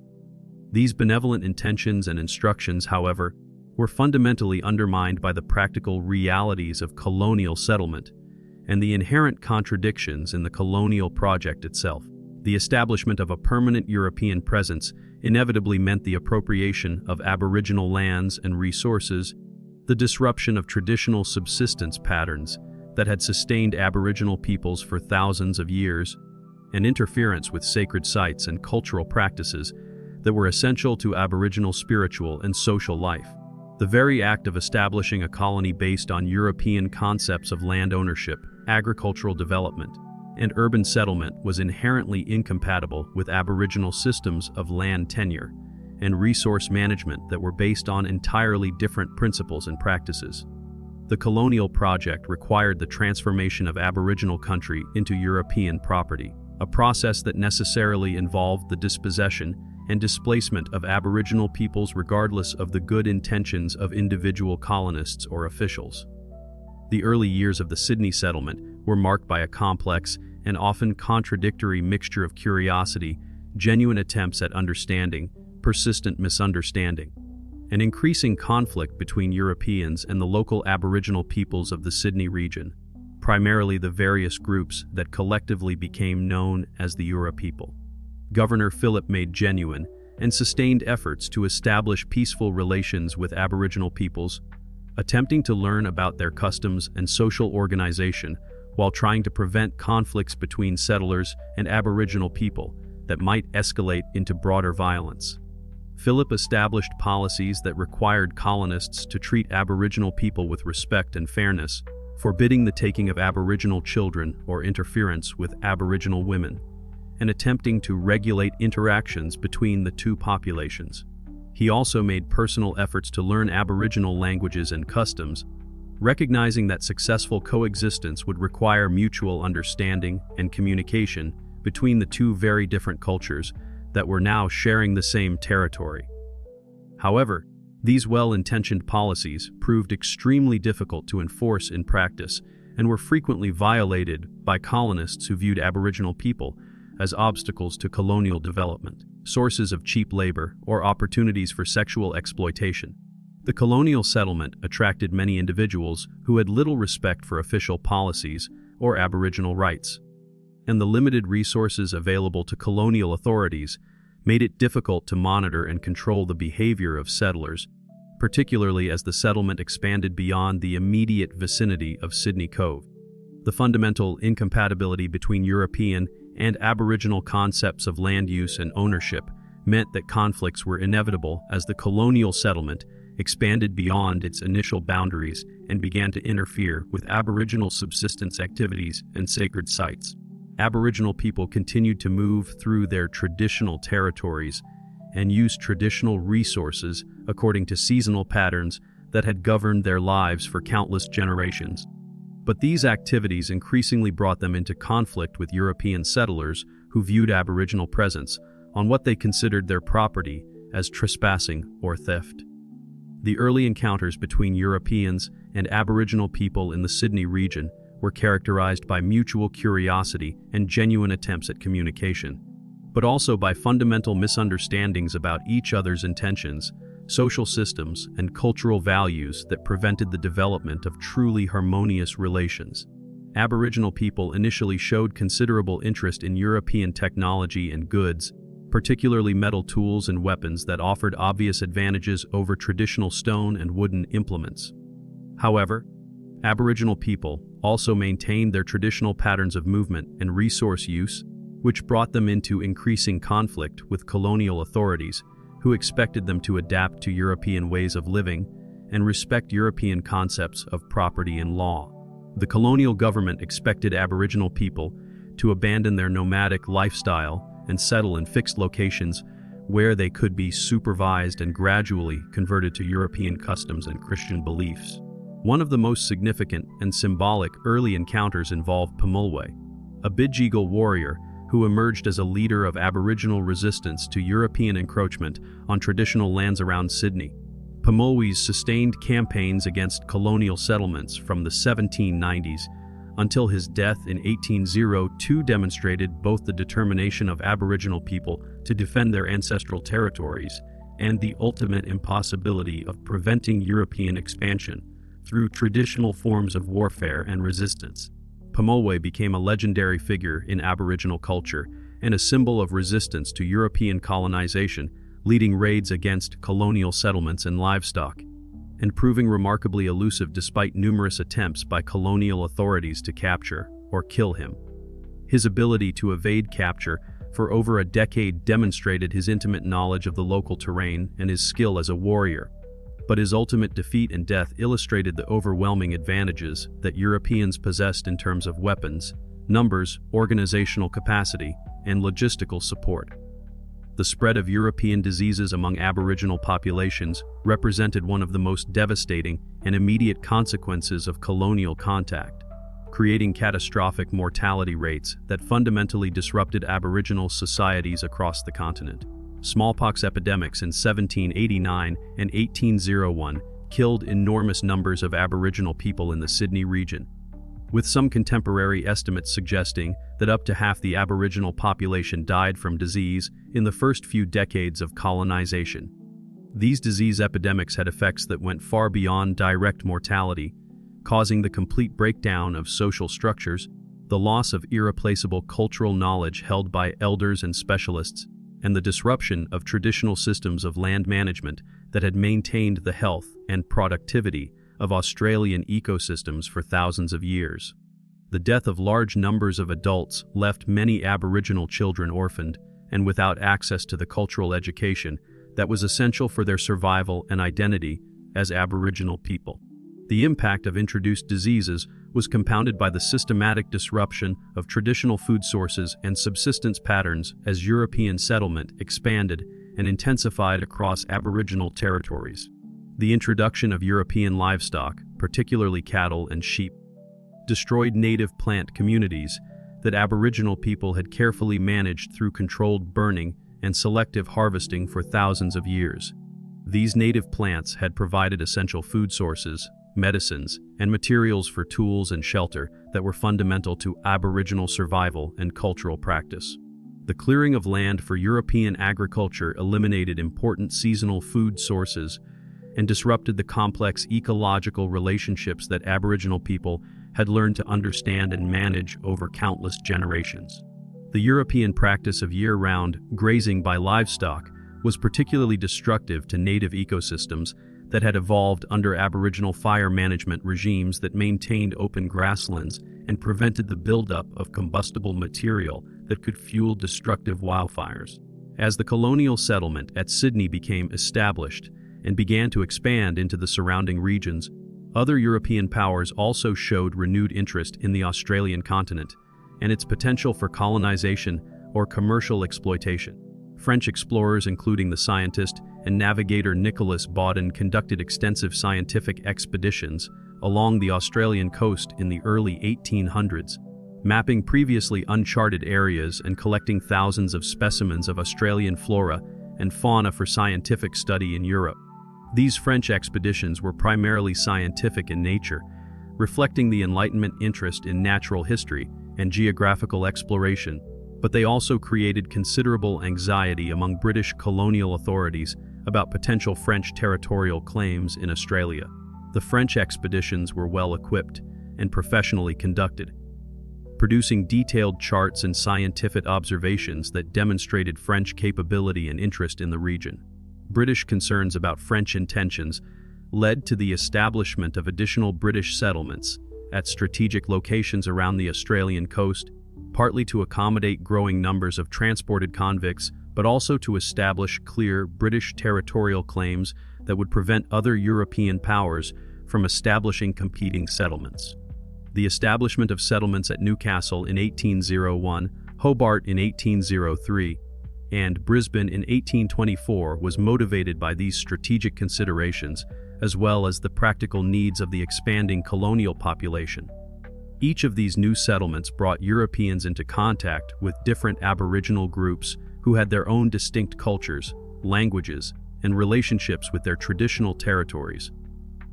These benevolent intentions and instructions, however, were fundamentally undermined by the practical realities of colonial settlement and the inherent contradictions in the colonial project itself. The establishment of a permanent European presence inevitably meant the appropriation of Aboriginal lands and resources, the disruption of traditional subsistence patterns that had sustained Aboriginal peoples for thousands of years, and interference with sacred sites and cultural practices that were essential to Aboriginal spiritual and social life. The very act of establishing a colony based on European concepts of land ownership, agricultural development, and urban settlement was inherently incompatible with Aboriginal systems of land tenure and resource management that were based on entirely different principles and practices. The colonial project required the transformation of Aboriginal country into European property, a process that necessarily involved the dispossession and displacement of Aboriginal peoples regardless of the good intentions of individual colonists or officials. The early years of the Sydney settlement were marked by a complex and often contradictory mixture of curiosity, genuine attempts at understanding, persistent misunderstanding, and increasing conflict between Europeans and the local Aboriginal peoples of the Sydney region. primarily the various groups that collectively became known as the Eora people. Governor Philip made genuine and sustained efforts to establish peaceful relations with Aboriginal peoples, attempting to learn about their customs and social organization while trying to prevent conflicts between settlers and Aboriginal people that might escalate into broader violence. Philip established policies that required colonists to treat Aboriginal people with respect and fairness, forbidding the taking of Aboriginal children or interference with Aboriginal women, and attempting to regulate interactions between the two populations. He also made personal efforts to learn Aboriginal languages and customs, recognizing that successful coexistence would require mutual understanding and communication between the two very different cultures that were now sharing the same territory. However, these well-intentioned policies proved extremely difficult to enforce in practice and were frequently violated by colonists who viewed Aboriginal people as obstacles to colonial development, sources of cheap labor, or opportunities for sexual exploitation. The colonial settlement attracted many individuals who had little respect for official policies or Aboriginal rights, and the limited resources available to colonial authorities made it difficult to monitor and control the behavior of settlers, particularly as the settlement expanded beyond the immediate vicinity of Sydney Cove. The fundamental incompatibility between European and Aboriginal concepts of land use and ownership meant that conflicts were inevitable as the colonial settlement expanded beyond its initial boundaries and began to interfere with Aboriginal subsistence activities and sacred sites. Aboriginal people continued to move through their traditional territories and use traditional resources according to seasonal patterns that had governed their lives for countless generations. But these activities increasingly brought them into conflict with European settlers who viewed Aboriginal presence on what they considered their property as trespassing or theft. The early encounters between Europeans and Aboriginal people in the Sydney region were characterized by mutual curiosity and genuine attempts at communication, but also by fundamental misunderstandings about each other's intentions, social systems, and cultural values that prevented the development of truly harmonious relations. Aboriginal people initially showed considerable interest in European technology and goods, particularly metal tools and weapons that offered obvious advantages over traditional stone and wooden implements. However, Aboriginal people also maintained their traditional patterns of movement and resource use, which brought them into increasing conflict with colonial authorities who expected them to adapt to European ways of living and respect European concepts of property and law. The colonial government expected Aboriginal people to abandon their nomadic lifestyle and settle in fixed locations where they could be supervised and gradually converted to European customs and Christian beliefs. One of the most significant and symbolic early encounters involved Pumulwe, a Bidjigal warrior who emerged as a leader of Aboriginal resistance to European encroachment on traditional lands around Sydney. Pumulwe's sustained campaigns against colonial settlements from the 1790s until his death in 1802 demonstrated both the determination of Aboriginal people to defend their ancestral territories and the ultimate impossibility of preventing European expansion through traditional forms of warfare and resistance. Pumulwe became a legendary figure in Aboriginal culture and a symbol of resistance to European colonization, leading raids against colonial settlements and livestock, and proving remarkably elusive despite numerous attempts by colonial authorities to capture or kill him. His ability to evade capture for over a decade demonstrated his intimate knowledge of the local terrain and his skill as a warrior. But his ultimate defeat and death illustrated the overwhelming advantages that Europeans possessed in terms of weapons, numbers, organizational capacity, and logistical support. The spread of European diseases among Aboriginal populations represented one of the most devastating and immediate consequences of colonial contact, creating catastrophic mortality rates that fundamentally disrupted Aboriginal societies across the continent. Smallpox epidemics in 1789 and 1801 killed enormous numbers of Aboriginal people in the Sydney region, with some contemporary estimates suggesting that up to half the Aboriginal population died from disease in the first few decades of colonization. These disease epidemics had effects that went far beyond direct mortality, causing the complete breakdown of social structures, the loss of irreplaceable cultural knowledge held by elders and specialists, and the disruption of traditional systems of land management that had maintained the health and productivity of Australian ecosystems for thousands of years. The death of large numbers of adults left many Aboriginal children orphaned and without access to the cultural education that was essential for their survival and identity as Aboriginal people. The impact of introduced diseases was compounded by the systematic disruption of traditional food sources and subsistence patterns as European settlement expanded and intensified across Aboriginal territories. The introduction of European livestock, particularly cattle and sheep, destroyed native plant communities that Aboriginal people had carefully managed through controlled burning and selective harvesting for thousands of years. These native plants had provided essential food sources, medicines, and materials for tools and shelter that were fundamental to Aboriginal survival and cultural practice. The clearing of land for European agriculture eliminated important seasonal food sources and disrupted the complex ecological relationships that Aboriginal people had learned to understand and manage over countless generations. The European practice of year-round grazing by livestock was particularly destructive to native ecosystems that had evolved under Aboriginal fire management regimes that maintained open grasslands and prevented the buildup of combustible material that could fuel destructive wildfires. As the colonial settlement at Sydney became established and began to expand into the surrounding regions, other European powers also showed renewed interest in the Australian continent and its potential for colonization or commercial exploitation. French explorers, including the scientist and navigator Nicolas Baudin, conducted extensive scientific expeditions along the Australian coast in the early 1800s, mapping previously uncharted areas and collecting thousands of specimens of Australian flora and fauna for scientific study in Europe. These French expeditions were primarily scientific in nature, reflecting the Enlightenment interest in natural history and geographical exploration, but they also created considerable anxiety among British colonial authorities about potential French territorial claims in Australia. The French expeditions were well equipped and professionally conducted, producing detailed charts and scientific observations that demonstrated French capability and interest in the region. British concerns about French intentions led to the establishment of additional British settlements at strategic locations around the Australian coast, partly to accommodate growing numbers of transported convicts, but also to establish clear British territorial claims that would prevent other European powers from establishing competing settlements. The establishment of settlements at Newcastle in 1801, Hobart in 1803, and Brisbane in 1824 was motivated by these strategic considerations, as well as the practical needs of the expanding colonial population. Each of these new settlements brought Europeans into contact with different Aboriginal groups who had their own distinct cultures, languages, and relationships with their traditional territories.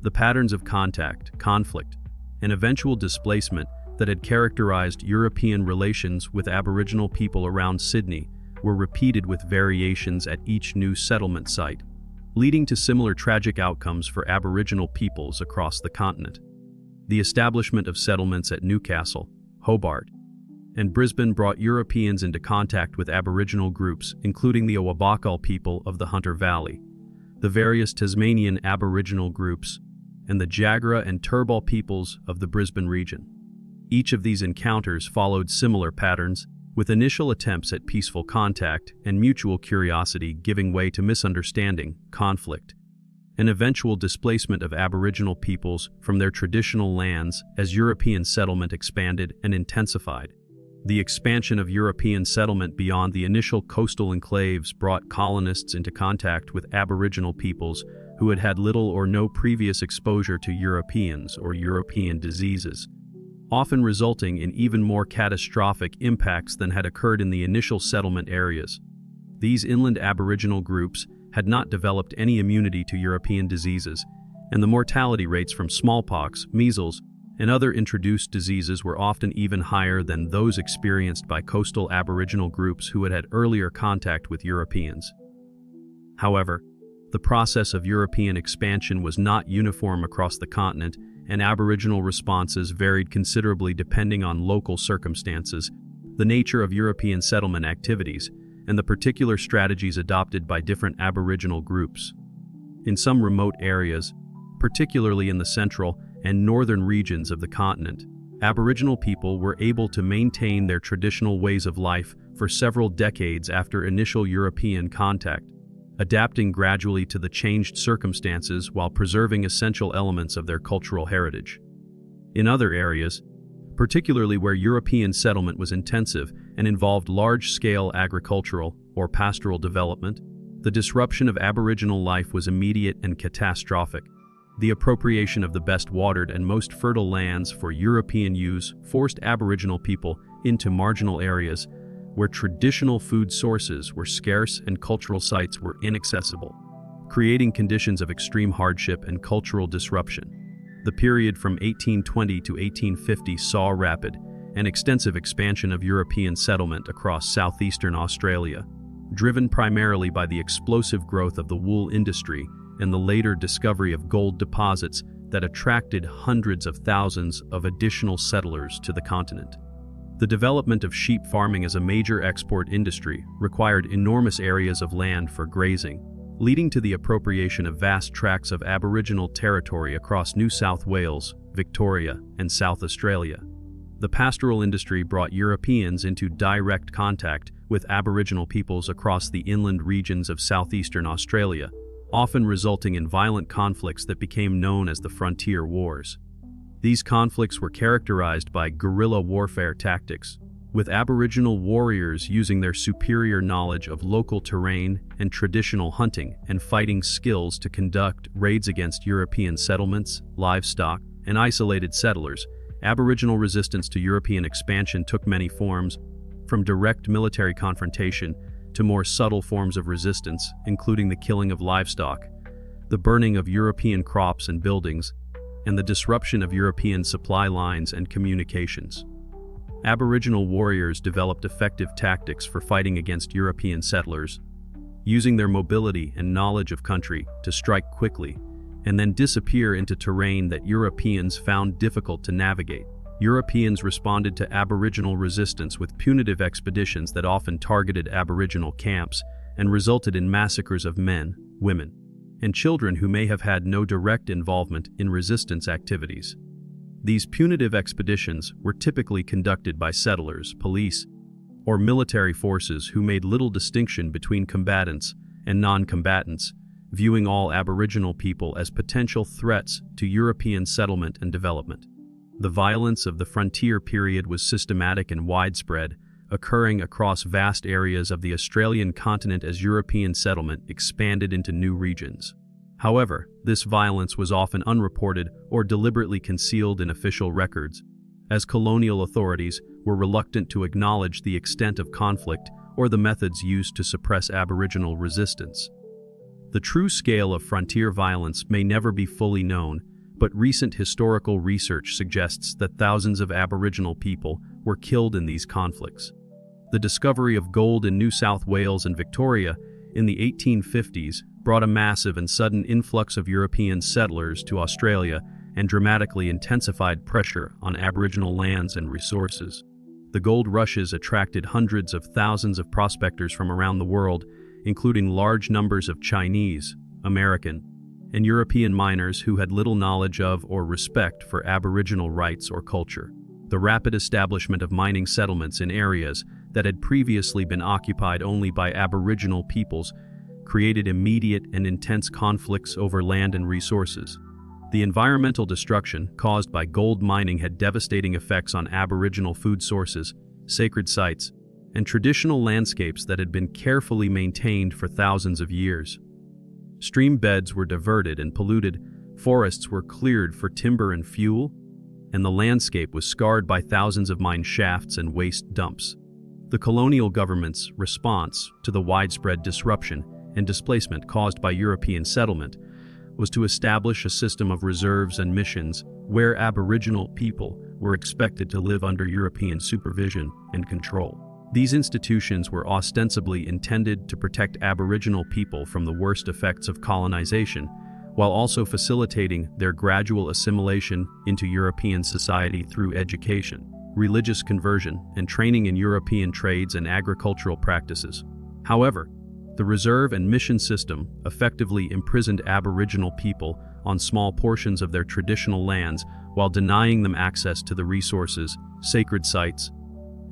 The patterns of contact, conflict, and eventual displacement that had characterized European relations with Aboriginal people around Sydney were repeated with variations at each new settlement site, leading to similar tragic outcomes for Aboriginal peoples across the continent. The establishment of settlements at Newcastle, Hobart, and Brisbane brought Europeans into contact with Aboriginal groups, including the Awabakal people of the Hunter Valley, the various Tasmanian Aboriginal groups, and the Jagera and Turrbal peoples of the Brisbane region. Each of these encounters followed similar patterns, with initial attempts at peaceful contact and mutual curiosity giving way to misunderstanding, conflict, and eventual displacement of Aboriginal peoples from their traditional lands as European settlement expanded and intensified. The expansion of European settlement beyond the initial coastal enclaves brought colonists into contact with Aboriginal peoples who had had little or no previous exposure to Europeans or European diseases, often resulting in even more catastrophic impacts than had occurred in the initial settlement areas. These inland Aboriginal groups had not developed any immunity to European diseases, and the mortality rates from smallpox, measles, and other introduced diseases were often even higher than those experienced by coastal Aboriginal groups who had had earlier contact with Europeans. However, the process of European expansion was not uniform across the continent, and Aboriginal responses varied considerably depending on local circumstances, the nature of European settlement activities, and the particular strategies adopted by different Aboriginal groups. In some remote areas, particularly in the central and northern regions of the continent, Aboriginal people were able to maintain their traditional ways of life for several decades after initial European contact, adapting gradually to the changed circumstances while preserving essential elements of their cultural heritage. In other areas, particularly where European settlement was intensive and involved large-scale agricultural or pastoral development, the disruption of Aboriginal life was immediate and catastrophic. The appropriation of the best watered and most fertile lands for European use forced Aboriginal people into marginal areas where traditional food sources were scarce and cultural sites were inaccessible, creating conditions of extreme hardship and cultural disruption. The period from 1820 to 1850 saw rapid and extensive expansion of European settlement across southeastern Australia, driven primarily by the explosive growth of the wool industry and the later discovery of gold deposits that attracted hundreds of thousands of additional settlers to the continent. The development of sheep farming as a major export industry required enormous areas of land for grazing, leading to the appropriation of vast tracts of Aboriginal territory across New South Wales, Victoria, and South Australia. The pastoral industry brought Europeans into direct contact with Aboriginal peoples across the inland regions of southeastern Australia, often resulting in violent conflicts that became known as the Frontier Wars. These conflicts were characterized by guerrilla warfare tactics, with Aboriginal warriors using their superior knowledge of local terrain and traditional hunting and fighting skills to conduct raids against European settlements, livestock, and isolated settlers. Aboriginal resistance to European expansion took many forms, from direct military confrontation to more subtle forms of resistance, including the killing of livestock, the burning of European crops and buildings, and the disruption of European supply lines and communications. Aboriginal warriors developed effective tactics for fighting against European settlers, using their mobility and knowledge of country to strike quickly and then disappear into terrain that Europeans found difficult to navigate. Europeans responded to Aboriginal resistance with punitive expeditions that often targeted Aboriginal camps and resulted in massacres of men, women, and children who may have had no direct involvement in resistance activities. These punitive expeditions were typically conducted by settlers, police, or military forces who made little distinction between combatants and non-combatants, viewing all Aboriginal people as potential threats to European settlement and development. The violence of the frontier period was systematic and widespread, occurring across vast areas of the Australian continent as European settlement expanded into new regions. However, this violence was often unreported or deliberately concealed in official records, as colonial authorities were reluctant to acknowledge the extent of conflict or the methods used to suppress Aboriginal resistance. The true scale of frontier violence may never be fully known, but recent historical research suggests that thousands of Aboriginal people were killed in these conflicts. The discovery of gold in New South Wales and Victoria in the 1850s brought a massive and sudden influx of European settlers to Australia and dramatically intensified pressure on Aboriginal lands and resources. The gold rushes attracted hundreds of thousands of prospectors from around the world, including large numbers of Chinese, American, and European miners who had little knowledge of or respect for Aboriginal rights or culture. The rapid establishment of mining settlements in areas that had previously been occupied only by Aboriginal peoples created immediate and intense conflicts over land and resources. The environmental destruction caused by gold mining had devastating effects on Aboriginal food sources, sacred sites, and traditional landscapes that had been carefully maintained for thousands of years. Stream beds were diverted and polluted, forests were cleared for timber and fuel, and the landscape was scarred by thousands of mine shafts and waste dumps. The colonial government's response to the widespread disruption and displacement caused by European settlement was to establish a system of reserves and missions where Aboriginal people were expected to live under European supervision and control. These institutions were ostensibly intended to protect Aboriginal people from the worst effects of colonization, while also facilitating their gradual assimilation into European society through education, religious conversion, and training in European trades and agricultural practices. However, the reserve and mission system effectively imprisoned Aboriginal people on small portions of their traditional lands while denying them access to the resources, sacred sites,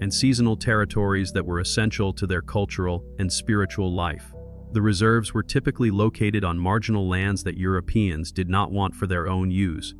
and seasonal territories that were essential to their cultural and spiritual life. The reserves were typically located on marginal lands that Europeans did not want for their own use,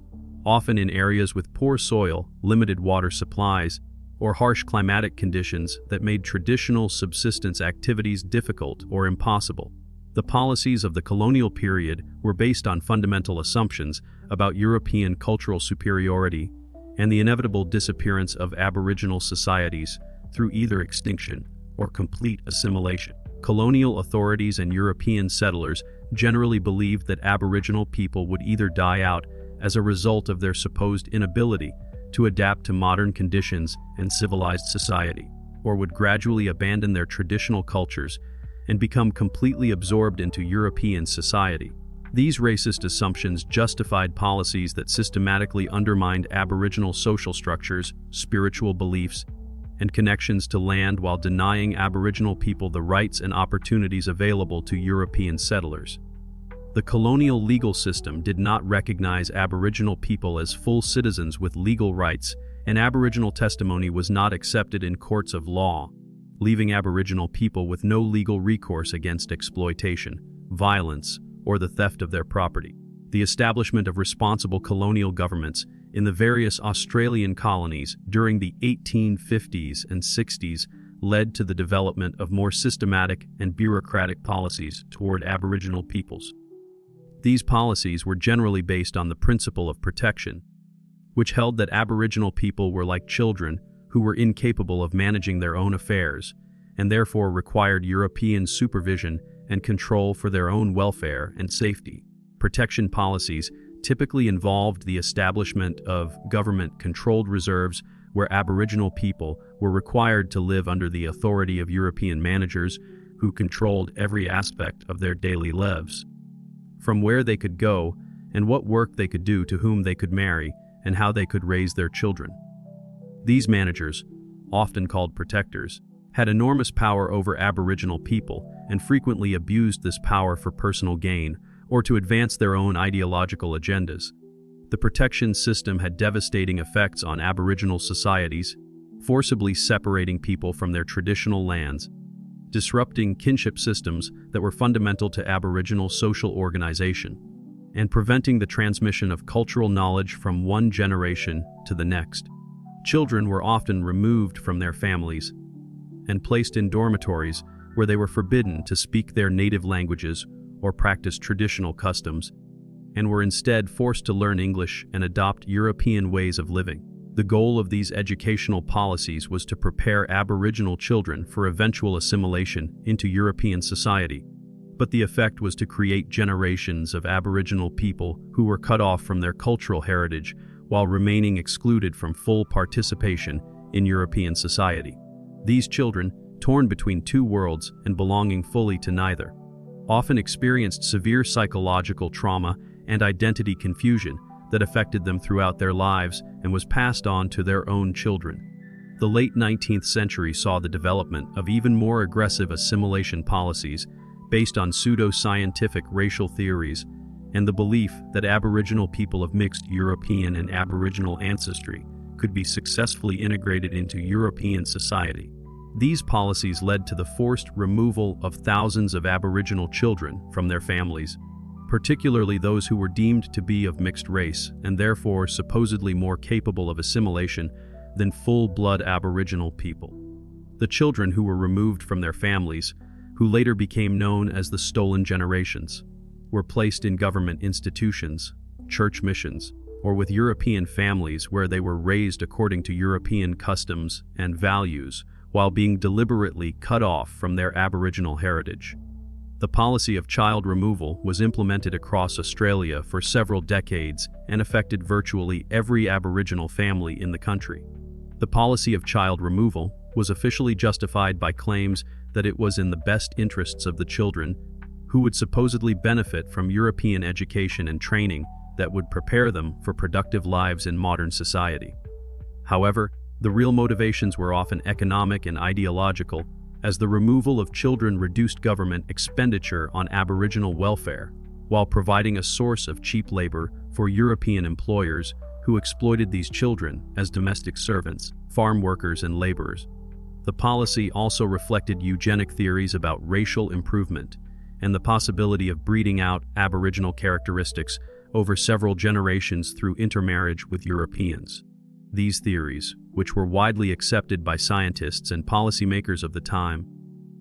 often in areas with poor soil, limited water supplies, or harsh climatic conditions that made traditional subsistence activities difficult or impossible. The policies of the colonial period were based on fundamental assumptions about European cultural superiority and the inevitable disappearance of Aboriginal societies through either extinction or complete assimilation. Colonial authorities and European settlers generally believed that Aboriginal people would either die out as a result of their supposed inability to adapt to modern conditions and civilized society, or would gradually abandon their traditional cultures and become completely absorbed into European society. These racist assumptions justified policies that systematically undermined Aboriginal social structures, spiritual beliefs, and connections to land while denying Aboriginal people the rights and opportunities available to European settlers. The colonial legal system did not recognize Aboriginal people as full citizens with legal rights, and Aboriginal testimony was not accepted in courts of law, leaving Aboriginal people with no legal recourse against exploitation, violence, or the theft of their property. The establishment of responsible colonial governments in the various Australian colonies during the 1850s and 60s led to the development of more systematic and bureaucratic policies toward Aboriginal peoples. These policies were generally based on the principle of protection, which held that Aboriginal people were like children who were incapable of managing their own affairs, and therefore required European supervision and control for their own welfare and safety. Protection policies typically involved the establishment of government-controlled reserves where Aboriginal people were required to live under the authority of European managers who controlled every aspect of their daily lives, from where they could go and what work they could do, to whom they could marry, and how they could raise their children. These managers, often called protectors, had enormous power over Aboriginal people and frequently abused this power for personal gain or to advance their own ideological agendas. The protection system had devastating effects on Aboriginal societies, forcibly separating people from their traditional lands, disrupting kinship systems that were fundamental to Aboriginal social organization, and preventing the transmission of cultural knowledge from one generation to the next. Children were often removed from their families and placed in dormitories where they were forbidden to speak their native languages or practice traditional customs, and were instead forced to learn English and adopt European ways of living. The goal of these educational policies was to prepare Aboriginal children for eventual assimilation into European society, but the effect was to create generations of Aboriginal people who were cut off from their cultural heritage while remaining excluded from full participation in European society. These children, torn between two worlds and belonging fully to neither, often experienced severe psychological trauma and identity confusion that affected them throughout their lives and was passed on to their own children. The late 19th century saw the development of even more aggressive assimilation policies based on pseudo-scientific racial theories and the belief that Aboriginal people of mixed European and Aboriginal ancestry could be successfully integrated into European society. These policies led to the forced removal of thousands of Aboriginal children from their families, particularly those who were deemed to be of mixed race and therefore supposedly more capable of assimilation than full-blood Aboriginal people. The children who were removed from their families, who later became known as the Stolen Generations, were placed in government institutions, church missions, or with European families where they were raised according to European customs and values while being deliberately cut off from their Aboriginal heritage. The policy of child removal was implemented across Australia for several decades and affected virtually every Aboriginal family in the country. The policy of child removal was officially justified by claims that it was in the best interests of the children who would supposedly benefit from European education and training that would prepare them for productive lives in modern society. However, the real motivations were often economic and ideological, as the removal of children reduced government expenditure on Aboriginal welfare, while providing a source of cheap labor for European employers who exploited these children as domestic servants, farm workers, and laborers. The policy also reflected eugenic theories about racial improvement and the possibility of breeding out Aboriginal characteristics over several generations through intermarriage with Europeans. These theories, which were widely accepted by scientists and policymakers of the time,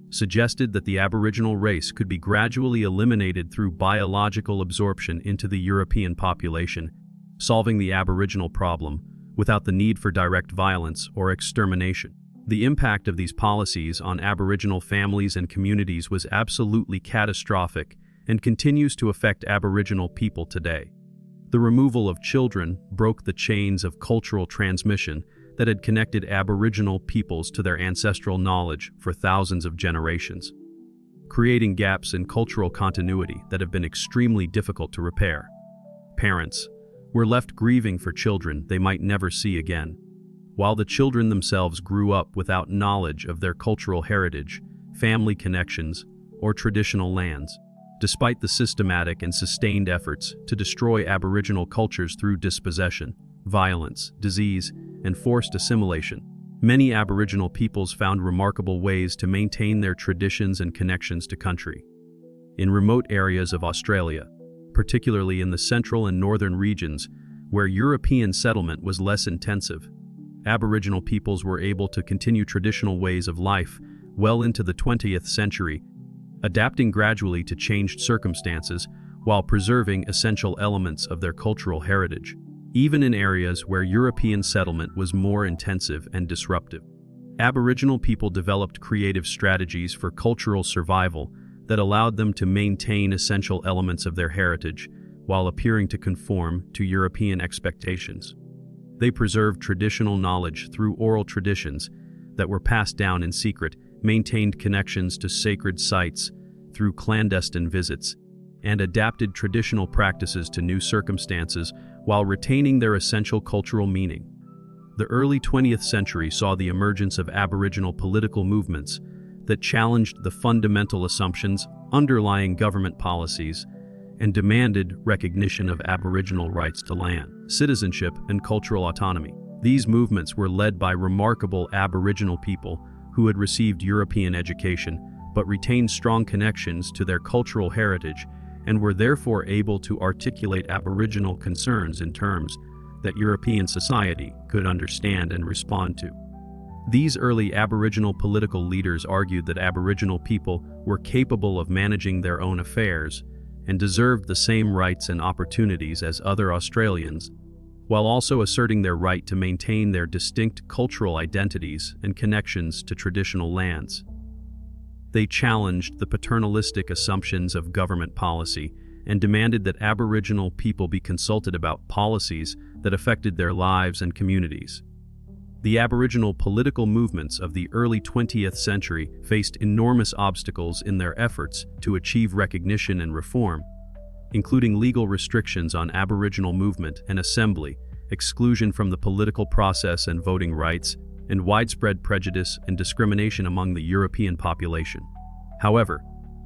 suggested that the Aboriginal race could be gradually eliminated through biological absorption into the European population, solving the Aboriginal problem without the need for direct violence or extermination. The impact of these policies on Aboriginal families and communities was absolutely catastrophic and continues to affect Aboriginal people today. The removal of children broke the chains of cultural transmission that had connected Aboriginal peoples to their ancestral knowledge for thousands of generations, creating gaps in cultural continuity that have been extremely difficult to repair. Parents were left grieving for children they might never see again, while the children themselves grew up without knowledge of their cultural heritage, family connections, or traditional lands. Despite the systematic and sustained efforts to destroy Aboriginal cultures through dispossession, violence, disease, and forced assimilation, many Aboriginal peoples found remarkable ways to maintain their traditions and connections to country. In remote areas of Australia, particularly in the central and northern regions where European settlement was less intensive, Aboriginal peoples were able to continue traditional ways of life well into the 20th century, adapting gradually to changed circumstances while preserving essential elements of their cultural heritage, even in areas where European settlement was more intensive and disruptive. Aboriginal people developed creative strategies for cultural survival that allowed them to maintain essential elements of their heritage while appearing to conform to European expectations. They preserved traditional knowledge through oral traditions that were passed down in secret, maintained connections to sacred sites through clandestine visits, and adapted traditional practices to new circumstances while retaining their essential cultural meaning. The early 20th century saw the emergence of Aboriginal political movements that challenged the fundamental assumptions underlying government policies and demanded recognition of Aboriginal rights to land, citizenship, and cultural autonomy. These movements were led by remarkable Aboriginal people who had received European education but retained strong connections to their cultural heritage and were therefore able to articulate Aboriginal concerns in terms that European society could understand and respond to. These early Aboriginal political leaders argued that Aboriginal people were capable of managing their own affairs and deserved the same rights and opportunities as other Australians, while also asserting their right to maintain their distinct cultural identities and connections to traditional lands. They challenged the paternalistic assumptions of government policy and demanded that Aboriginal people be consulted about policies that affected their lives and communities. The Aboriginal political movements of the early 20th century faced enormous obstacles in their efforts to achieve recognition and reform, including legal restrictions on Aboriginal movement and assembly, exclusion from the political process and voting rights, and widespread prejudice and discrimination among the European population. However,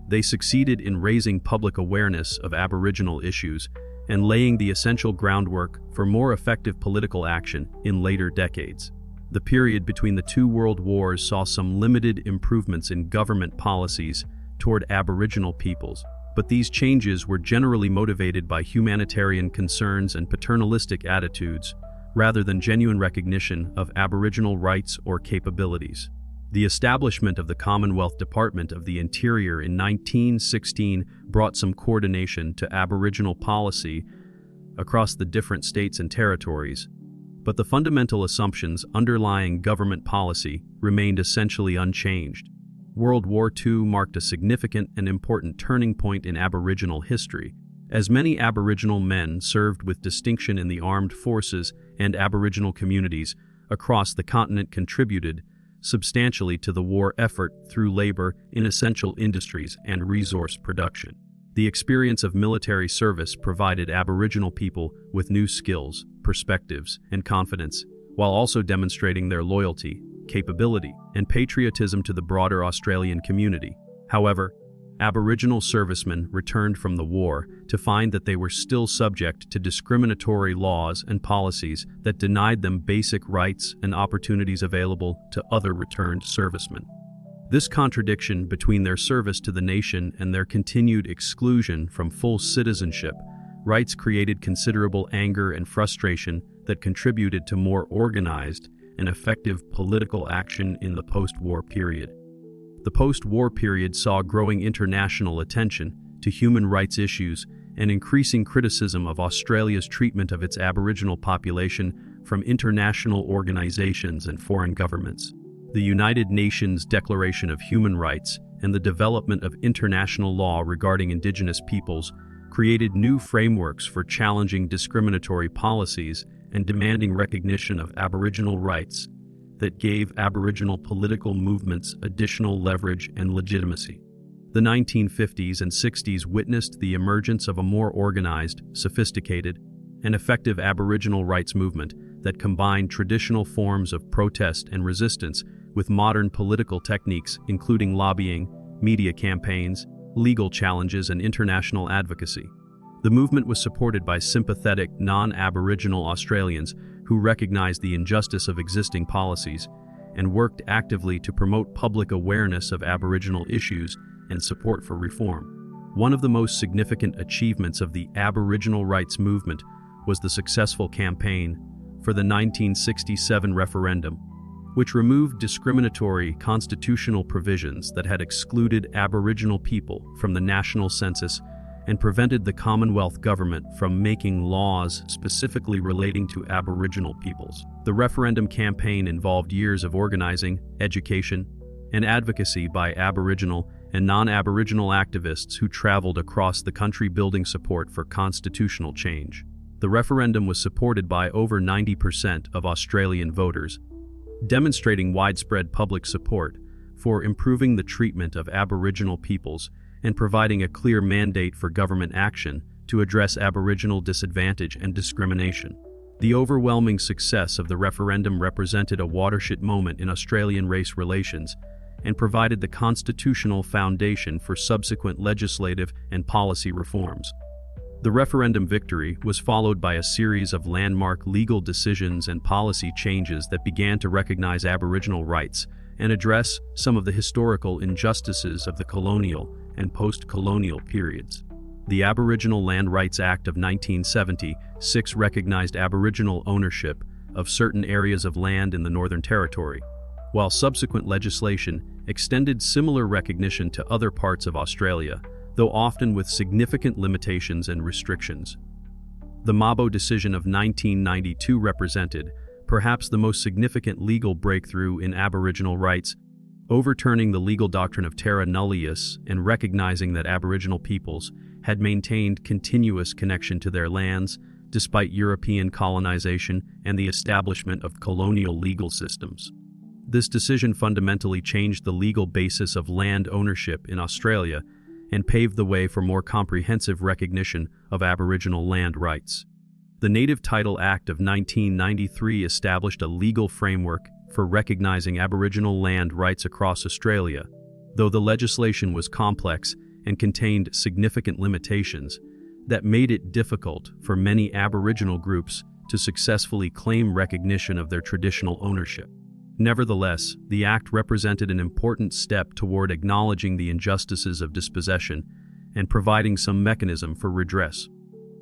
they succeeded in raising public awareness of Aboriginal issues and laying the essential groundwork for more effective political action in later decades. The period between the two world wars saw some limited improvements in government policies toward Aboriginal peoples, but these changes were generally motivated by humanitarian concerns and paternalistic attitudes, rather than genuine recognition of Aboriginal rights or capabilities. The establishment of the Commonwealth Department of the Interior in 1916 brought some coordination to Aboriginal policy across the different states and territories, but the fundamental assumptions underlying government policy remained essentially unchanged. World War II marked a significant and important turning point in Aboriginal history, as many Aboriginal men served with distinction in the armed forces and Aboriginal communities across the continent contributed substantially to the war effort through labor in essential industries and resource production. The experience of military service provided Aboriginal people with new skills, perspectives, and confidence, while also demonstrating their loyalty, capability, and patriotism to the broader Australian community. However, Aboriginal servicemen returned from the war to find that they were still subject to discriminatory laws and policies that denied them basic rights and opportunities available to other returned servicemen. This contradiction between their service to the nation and their continued exclusion from full citizenship rights created considerable anger and frustration that contributed to more organized and effective political action in the post-war period. The post-war period saw growing international attention to human rights issues and increasing criticism of Australia's treatment of its Aboriginal population from international organizations and foreign governments. The United Nations Declaration of Human Rights and the development of international law regarding Indigenous peoples created new frameworks for challenging discriminatory policies and demanding recognition of Aboriginal rights that gave Aboriginal political movements additional leverage and legitimacy. The 1950s and 60s witnessed the emergence of a more organized, sophisticated, and effective Aboriginal rights movement that combined traditional forms of protest and resistance with modern political techniques including lobbying, media campaigns, legal challenges, and international advocacy. The movement was supported by sympathetic, non-Aboriginal Australians who recognized the injustice of existing policies and worked actively to promote public awareness of Aboriginal issues and support for reform. One of the most significant achievements of the Aboriginal rights movement was the successful campaign for the 1967 referendum, which removed discriminatory constitutional provisions that had excluded Aboriginal people from the national census and prevented the Commonwealth government from making laws specifically relating to Aboriginal peoples. The referendum campaign involved years of organizing, education, and advocacy by Aboriginal and non-Aboriginal activists who traveled across the country building support for constitutional change. The referendum was supported by over 90% of Australian voters, demonstrating widespread public support for improving the treatment of Aboriginal peoples and providing a clear mandate for government action to address Aboriginal disadvantage and discrimination. The overwhelming success of the referendum represented a watershed moment in Australian race relations and provided the constitutional foundation for subsequent legislative and policy reforms. The referendum victory was followed by a series of landmark legal decisions and policy changes that began to recognize Aboriginal rights and address some of the historical injustices of the colonial and post-colonial periods. The Aboriginal Land Rights Act of 1976 recognized Aboriginal ownership of certain areas of land in the Northern Territory, while subsequent legislation extended similar recognition to other parts of Australia, though often with significant limitations and restrictions. The Mabo decision of 1992 represented perhaps the most significant legal breakthrough in Aboriginal rights, overturning the legal doctrine of terra nullius and recognizing that Aboriginal peoples had maintained continuous connection to their lands despite European colonization and the establishment of colonial legal systems. This decision fundamentally changed the legal basis of land ownership in Australia and paved the way for more comprehensive recognition of Aboriginal land rights. The Native Title Act of 1993 established a legal framework for recognizing Aboriginal land rights across Australia. Though the legislation was complex and contained significant limitations that made it difficult for many Aboriginal groups to successfully claim recognition of their traditional ownership. Nevertheless, the Act represented an important step toward acknowledging the injustices of dispossession and providing some mechanism for redress.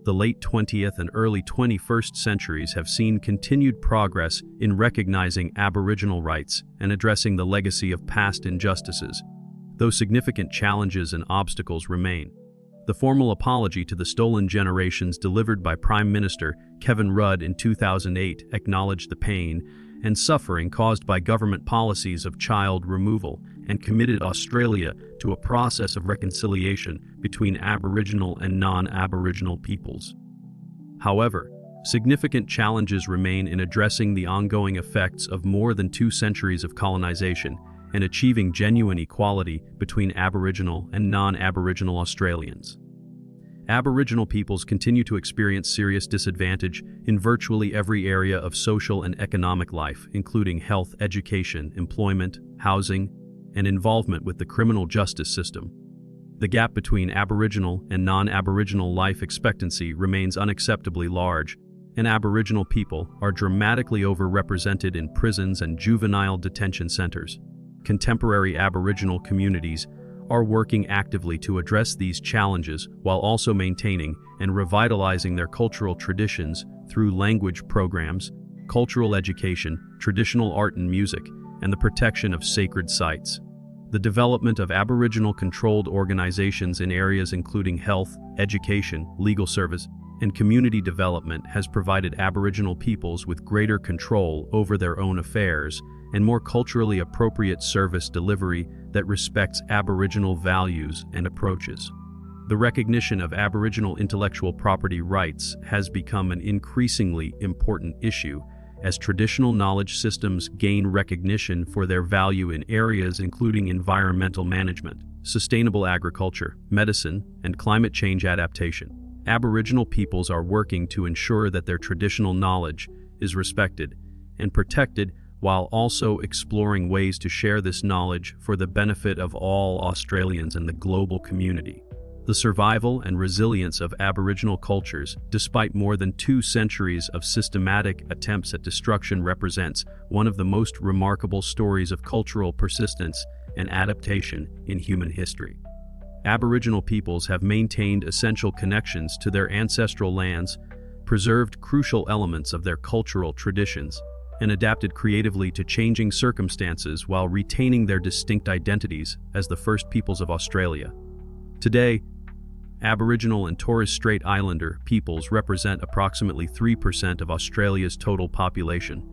The late 20th and early 21st centuries have seen continued progress in recognizing Aboriginal rights and addressing the legacy of past injustices, though significant challenges and obstacles remain. The formal apology to the stolen generations delivered by Prime Minister Kevin Rudd in 2008 acknowledged the pain and suffering caused by government policies of child removal and committed Australia to a process of reconciliation between Aboriginal and non-Aboriginal peoples. However, Significant challenges remain in addressing the ongoing effects of more than 2 centuries of colonization and achieving genuine equality between Aboriginal and non-Aboriginal Australians. Aboriginal peoples continue to experience serious disadvantage in virtually every area of social and economic life, including health, education, employment, housing, and involvement with the criminal justice system. The gap between Aboriginal and non-Aboriginal life expectancy remains unacceptably large, and Aboriginal people are dramatically overrepresented in prisons and juvenile detention centers. Contemporary Aboriginal communities are working actively to address these challenges while also maintaining and revitalizing their cultural traditions through language programs, cultural education, traditional art and music, and the protection of sacred sites. The development of Aboriginal-controlled organizations in areas including health, education, legal service, and community development has provided Aboriginal peoples with greater control over their own affairs and more culturally appropriate service delivery that respects Aboriginal values and approaches. The recognition of Aboriginal intellectual property rights has become an increasingly important issue as traditional knowledge systems gain recognition for their value in areas including environmental management, sustainable agriculture, medicine, and climate change adaptation. Aboriginal peoples are working to ensure that their traditional knowledge is respected and protected while also exploring ways to share this knowledge for the benefit of all Australians and the global community. The survival and resilience of Aboriginal cultures, despite more than 2 centuries of systematic attempts at destruction, represents one of the most remarkable stories of cultural persistence and adaptation in human history. Aboriginal peoples have maintained essential connections to their ancestral lands, preserved crucial elements of their cultural traditions, and adapted creatively to changing circumstances while retaining their distinct identities as the first peoples of Australia. Today, Aboriginal and Torres Strait Islander peoples represent approximately 3% of Australia's total population,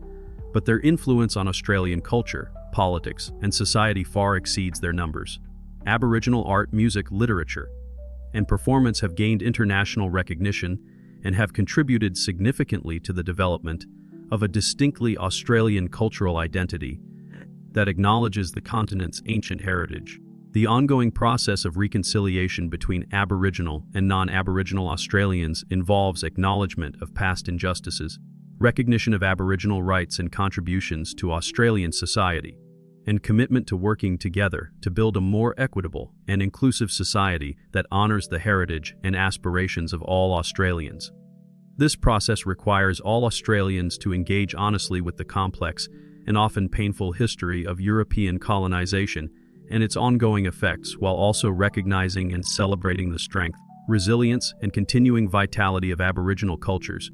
but their influence on Australian culture, politics, and society far exceeds their numbers. Aboriginal art, music, literature, and performance have gained international recognition and have contributed significantly to the development of a distinctly Australian cultural identity that acknowledges the continent's ancient heritage. The ongoing process of reconciliation between Aboriginal and non-Aboriginal Australians involves acknowledgement of past injustices, recognition of Aboriginal rights and contributions to Australian society, and commitment to working together to build a more equitable and inclusive society that honors the heritage and aspirations of all Australians. This process requires all Australians to engage honestly with the complex and often painful history of European colonization and its ongoing effects, while also recognizing and celebrating the strength, resilience, and continuing vitality of Aboriginal cultures.